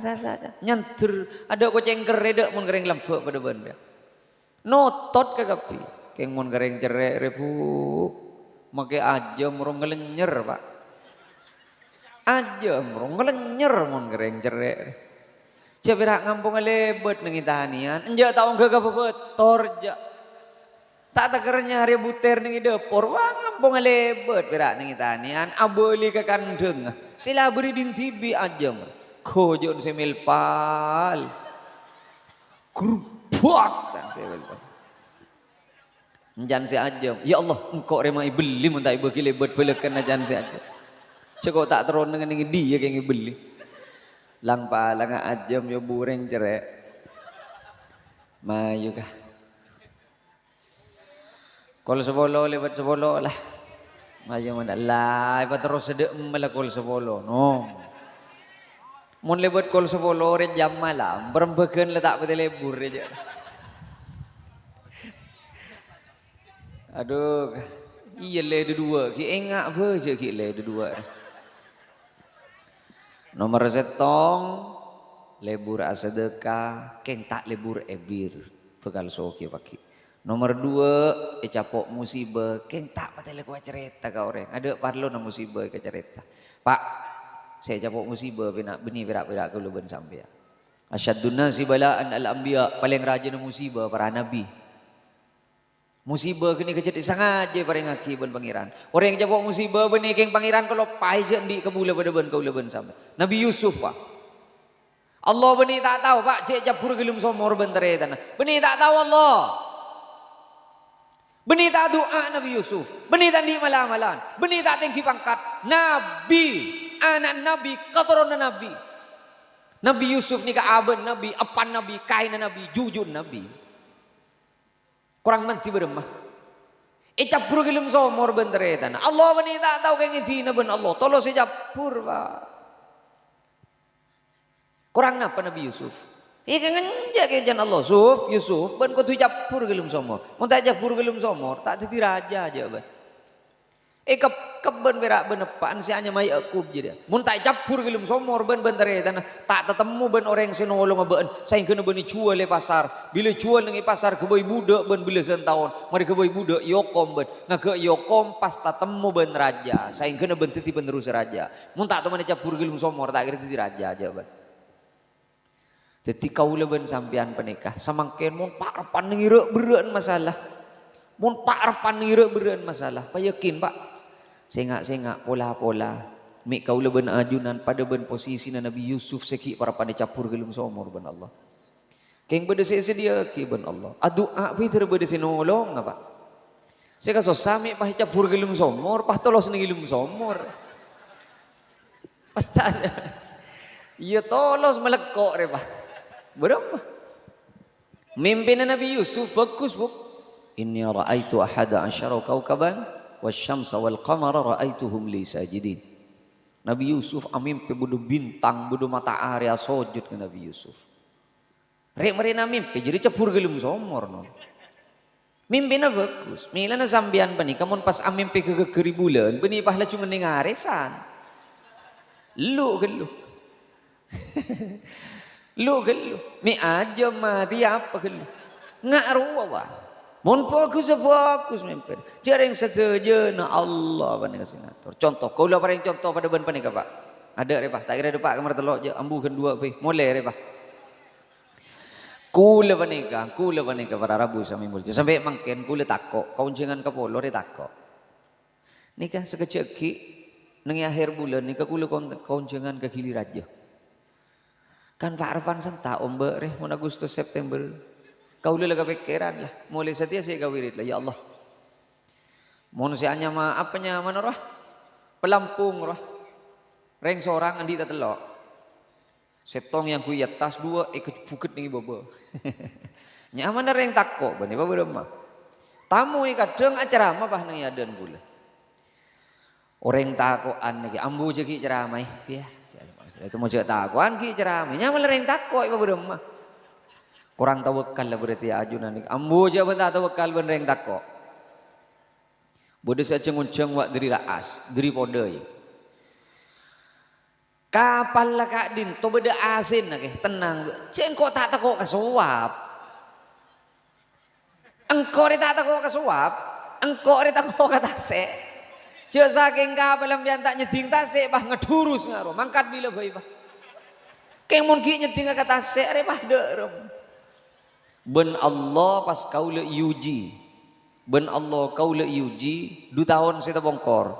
nyantur ada koceng keredek mun kering lembek pada benda, notot kekapi, keng mun kering cerek repu, make aja murung ngelenyer pak, aja murung ngelenyer mun kering cerek, siapa ngampung lebet nengitanian, enjak tahu gak betor jak. Tak tekernya hari buter ning depor wah ngampung lebet berak ning tanian aboli ke kandeng sila beri dintibi aja kojon semilpal grubak kan semilpal njan si aja ya Allah engkau remai beli mun tak ibu ki lebet belekan njan si aja cekok tak teron dengan ning dia keng beli lang palang ajam yo bureng cerek mayu kah. Kol sebolo lewat sebolo lah. Maju mana lah, iba terus sedek malah kol sebolo. No. Mun lewat kol sebolo re jam malam, berembekan letak betul lebur aja. Aduh, iya le dua, ki engak aja ki le dua. Nomor setong lebur asedekah, keng tak lebur ebir, bekal soki paki. Nomor 2, capok musibah, keng tak patele kuat cerita ke orang. Ada parlo na musibah ke cerita. Pak, saya capok musibah, benak benih berak-berak ke luban sampai. Asyaddun nasi balaan al-anbiya, paling rajin musibah para nabi. Musibah kini kecil sangaja paring aki ben pangeran. Orang yang jawab musibah beni keng pangeran kalau pai je di kebula pada ben kau leben sama. Nabi Yusuf pak. Allah beni tak tahu pak cek japur gelum somor bentere tanah. Beni tak tahu Allah. Beni tak doa Nabi Yusuf. Beni tak di malam-malam. Beni tak tinggi pangkat. Nabi, anak Nabi, keturunan Nabi. Nabi Yusuf ni kaaban Nabi, apan Nabi, kain Nabi, jujun Nabi. Kurang menti beremah. Capur gelum somor bentere tanah. Allah beni tak tahu keng idina ben Allah. Tolong si capur pak. Kurang apa Nabi Yusuf? Iya ngenjak kejan Allah Yusuf ben kau tu capur gelum somor. Mun tak capur gelum somor tak jadi raja aja ben. Keben berak benepaan si hanya mai aku jadi. Mun tak capur gelum somor ben bentere tanah tak ketemu ben orang senolong ben. Saya kena ben jual le pasar. Bila jual nang pasar ke boy budak ben bila setahun. Mari ke boy budak yokom ben. Ngake yokom pas tak temu ben raja. Saya kena ben titi penerus raja. Mun tak teman capur gelum somor tak kira titi raja aja ben. Jadi kau leben sampian penikah samangken mun pak repan ngira beureun masalah. Mun pak repan ngira beureun masalah. Pa yakin pak. Sengak pola-pola. Mik kau leben ajunan pada ben posisi Nabi Yusuf seki para pandai capur gelum somor ben Allah. Keng bede sedia ki ben Allah. Adua piter bede sinolong apa? Saya kaso sami pah capur gelum somor, pah tolos ning gelum somor. Pasta. Iya tolos melekok re pah. Berapa? Mimpinan Nabi Yusuf bagus buk. Inni ra'aitu ahada asyara kaukaban wasyamsa wal qamara ra'aituhum li sajidin. Nabi Yusuf mimpi budu bintang budu matahari sujud ke Nabi Yusuf. Rek merena mimpi jadi capur gelum somor no. Mimpina bagus. Milana sambian bani kamun pas mimpi ke bulan beni pahla cuma ning aresan. Lu gelu. Lu gelu, mi aja mati apa gelu, ngaruh apa? Mon fokus mimpi. Jarang setuju na Allah banding sinator. Contoh, kau lah paling contoh pada ban panik apa? Ada repah, tak kira depak kamar telok je, ambu kedua pe, mulai repah. Kula panika para Rabu sami mulja. Sampai mangken kula takok, kaunjengan kapolo re takok. Nikah sekecil ki, nengi akhir bulan nikah kula kaunjengan ke Gili Raja. Kan Pak Arfan senta ombak reh mun Agustus September. Kau lega pikiran lah. Mulai setia saya kawirit lah ya Allah. Mun si anya ma apanya mana roh? Pelampung roh. Reng seorang andi tak telok. Setong yang kuyat tas dua ikut bukit nih bobo. Nyaman reng takok bani bawa rumah. Tamu kadang acara mah bah nang yaden kula. Orang takokan lagi ambu jadi ceramai. Piah. Itu mau cek takuan ki ceramah nya malah reng takok ibu rumah kurang tawakal lah berarti ajunan ni ambu je ben tawakal ben reng takok bode sacengun-ceng wak dari raas dari podoi kapal lah kak din to beda asin lagi tenang ceng kok tak takok kasuap engkau ri tak takok kasuap engkau ri takok katase cek saking kapal yang tak nyeding tasik bah ngedurus ngaro mangkat bila bayi bah keng mun ki nyeding ka tasik re bah derem ben Allah pas kau le yuji ben Allah kau le yuji 2 tahun saya bongkor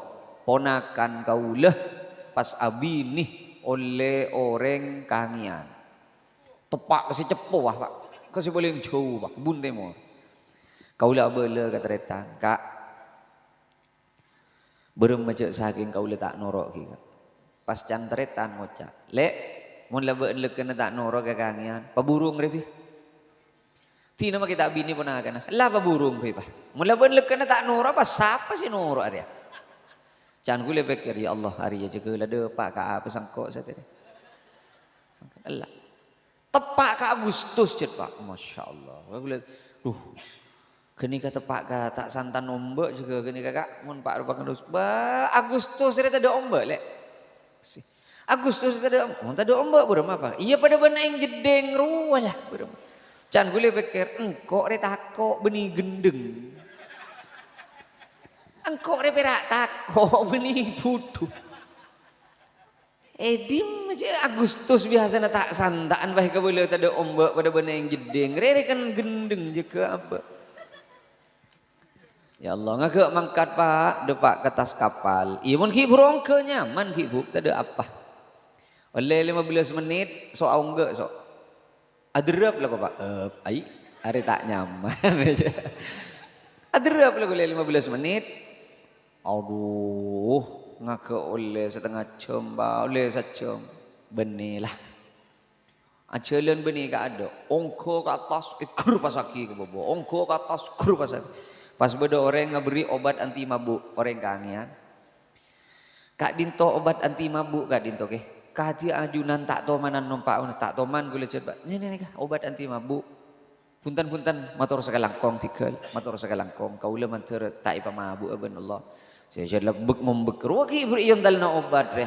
ponakan kau le pas abi nih oleh orang kangian tepak kasih cepo bah pak kasih boleh jauh bah bun temor kau le abele kata retang kak berem macam saking kau letak norok kita pas cantretan ngocak lek mun leben leken tak norok ke kangian paburung repi ti nama kita bini ponakan lah paburung pe pak mun leben leken tak norok pas siapa sih norok area can gule pikir ya Allah hari aja ke lade pak ka apa sangkok satene Allah tepak ke Agustus cet pak masyaallah gule kini kata pak tak santan ombak juga kini kakak mun pak rupa kendus ba Agustus ada ombak lek Agustus ada ombak berem apa iya pada benar yang jedeng ruah lah berem can gue pikir engkau re takok benih gendeng engkau re perak takok benih butuh Edim macam Agustus biasa nak tak santaan bah ke boleh tak ada ombak pada benda yang jeding. Rere kan gendeng je ke apa. Ya Allah ngagak mangkat pak depak ke atas kapal. Iya mun ki burung ke nyaman ki bu tak ada apa. Oleh 15 menit so aungge so. Aderap lah kok pak. Ai hari tak nyaman aja. Aderap lah oleh 15 menit. Aduh ngagak oleh setengah jam ba oleh sejam. Benilah. Ajalan benih ka ada. Ongko ke atas ikur pasaki ke bobo. Ongko ke atas ikur pasaki. Pas beda orang ngeberi obat anti mabuk orang kangian. Kak dinto obat anti mabuk kak dinto ke. Kati ajunan tak tomanan numpak tak toman gule coba. Nih obat anti mabuk. Puntan motor sekalangkong tikel, motor sekalangkong kaula manter tak ipa mabuk ben Allah. Saya jadi bek membek rugi beri yon dalna obat re.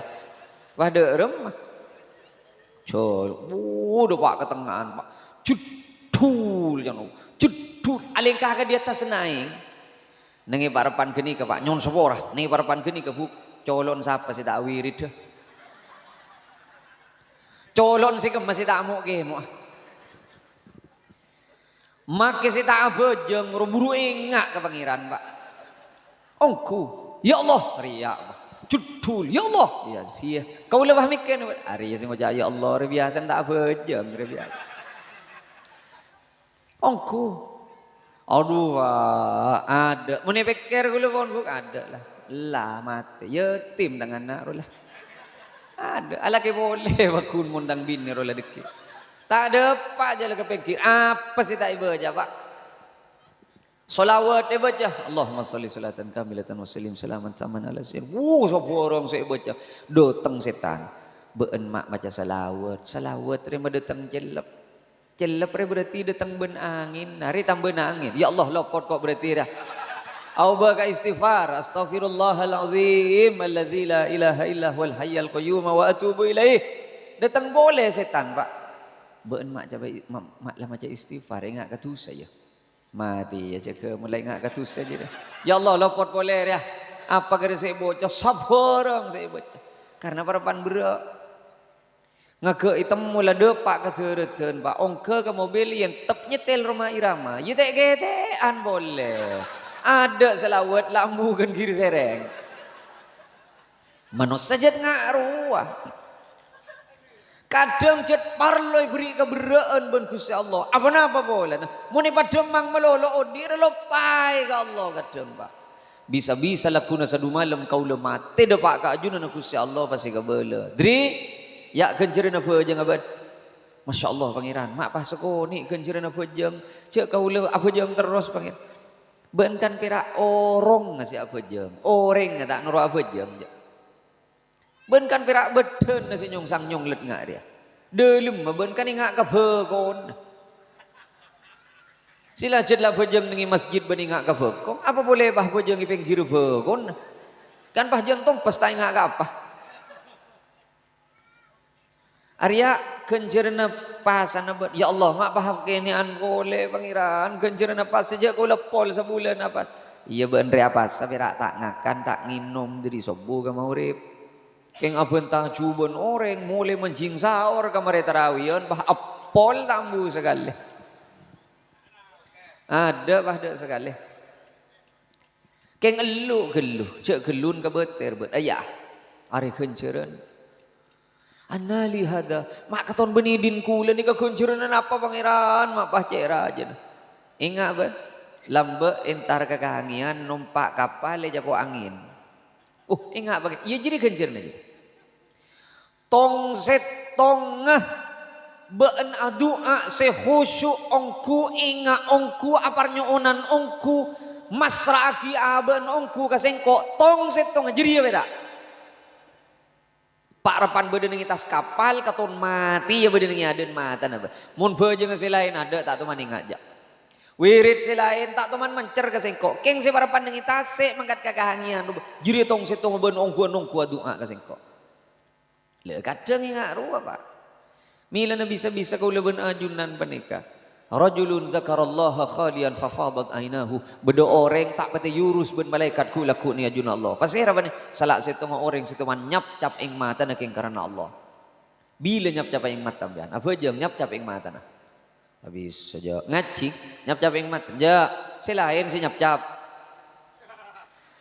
Pada rem. Col, udah pak ketengahan pak. Judul jangan. Judul alingkah ke di atas naik. Nengi parapan geni ke pak nyon sepora. Nengi parapan geni ke bu colon siapa sih tak wirid dah. Colon sih ke masih tak mau ke mau. Make si tak abejeng buru ingat ke pangeran pak. Ongku, ya Allah riak pak. Judul, ya Allah. Ya sia. Kau lebih mikir hari sing ngajak ya Allah biasa tak abejeng biasa. Ongku. Aduh ada. Muni pikir gula pun buk ada lah. Lah mati. Yatim tangan nak rolah. Ada. Alaki boleh bakun mundang bini rolah dikit. Tak ada apa aja lah kepikir. Apa sih tak ibaca pak? Solawat ibaca. Allahumma salli salatan kamilatan wa sallim salaman taman ala sayyidina. Sapa orang saya baca. Doteng setan. Beun mak baca salawat. Salawat rema datang jelep. Celep berarti datang ben angin, hari tambah angin. Ya Allah lopot kok berarti dah. Au baka istighfar, astaghfirullahalazim alladzi la ilaha illa huwal hayyul qayyum wa atubu ilaih. Datang boleh setan, Pak. Beun mak cabai mak lah macam istighfar ingat katu saya. Mati aja ke mulai ingat katu saja dah. Ya Allah lopot boleh ya. Apa kira saya baca sabar saya baca. Karena parapan berak ngake item mula depak keteretan pak ongke ke mobil yang tep nyetel rumah irama yetek getean boleh ada selawat lambu kan kiri sereng manusia sajat ngaruah kadang jet parloi beri keberaan ben Gusti Allah apa boleh muni pademang melolo odir lopai ke Allah kadang pak bisa-bisa lakuna sadu malam kau lemah te depak ka ajunan Gusti Allah pasti kabela dri ya genjeran apa jeng abad. Masya Allah pangeran. Mak pas sekoni genjeran apa jeng. Cek kau le apa jeng terus pangeran. Benkan pira orang ngasih apa jeng. Orang tak nuru apa jeng. Benkan pira beden nasi nyong sang nyong let ngak dia. Delum benkan ingak ke bekon. Sila jedlah bejeng nengi masjid beningak ke bekon. Apa boleh bah bejeng ipeng giru bekon. Kan bah jeng tong pesta ingak ke apa. Arya genjerna pasana ya Allah mak paham kenian boleh pangeran genjerna pas saja kau lepol sebulan apa iya bener apa sabira tak ngakan tak nginum dari sobu ka maurip keng abon tang cuban orang mulai menjing sahur kamare tarawiyon bah apol tambu sekali ada sekali keng elu geluh cek gelun ka beter ayah ari genjeran Anali hada mak katon benidin kula ni kekuncuran apa pangeran mak pah cera aja ingat ben lambe entar ke kahangian numpak kapal japo angin ingat bagi iya jadi kencer aja tong setongah beun adua sehusu ongku ingat ongku aparnya onan ongku masraki aben ongku kasengko tong setongah jadi ya beda Pak repan beden ngi tas kapal katon mati ya beden ngi aden mata napa mun bejeng selain ada tak tuman ingat ja wirid selain tak tuman mencer ke sengko keng se parapan ngi tas se mangkat kakahangian jiri tong setong ben ongku doa ke sengko le kadang ingat ruah Pak mila na bisa kau leben ajunan panika Rajulun zakarallaha khalian fafadat ainahu. Beda orang tak pati yurus ben malaikat ku laku ni ajun Allah. Pasir apa ni? Salak situ orang situ nyap cap ing mata nak karena Allah. Bila nyap cap ing mata pian? Apa jeung nyap cap ing mata nah? Habis saja ngacik nyap cap ing mata. Ja, si lain si nyap cap.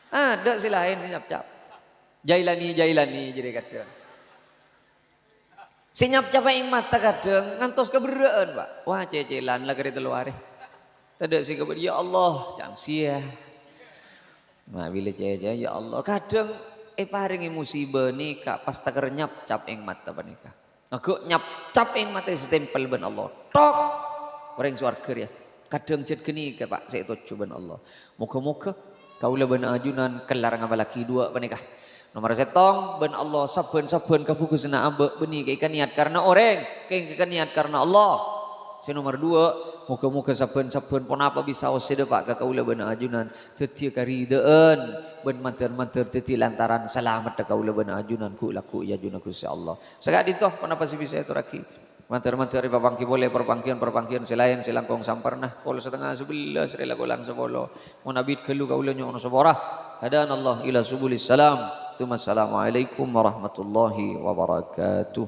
Ada si lain si nyap cap. Jailani jadi kata. Si nyap cap ing mata kadang ngantos keberaan, Pak. Wah, cecelan lah kari telu hari. Tadi si keber ya Allah, jangan sia. Nah, bila cece ya Allah, kadang paringi musibah ni kak pas taker nyap cap ing mata panika. Aku nyap cap ing mata setempel ben Allah. Tok. Orang swarga ya. Kadang cet geni ke Pak, saya tuju ben Allah. Muka-muka kaula ben ajunan kelar ngabalaki dua panika. Nomor setong ben Allah saben-saben kabugusna ambek beni kaikan niat karena orang, kaikan niat karena Allah. Si nomor dua, muka-muka saben-saben pun apa bisa osede Pak ka kaula ben ajunan teu karidaan ben manter-manter teu lantaran selamat ka kaula ben ajunan ku laku ya ajunan Gusti Allah. Sagadi toh kenapa sih bisa itu raki? Manter-manter papangki boleh perpangkian selain silangkong samparnah pol setengah 11 rela golang sebolo munabit kelu kaula nyo ono seborah hadan Allah ila subulis salam. Assalamualaikum warahmatullahi wabarakatuh.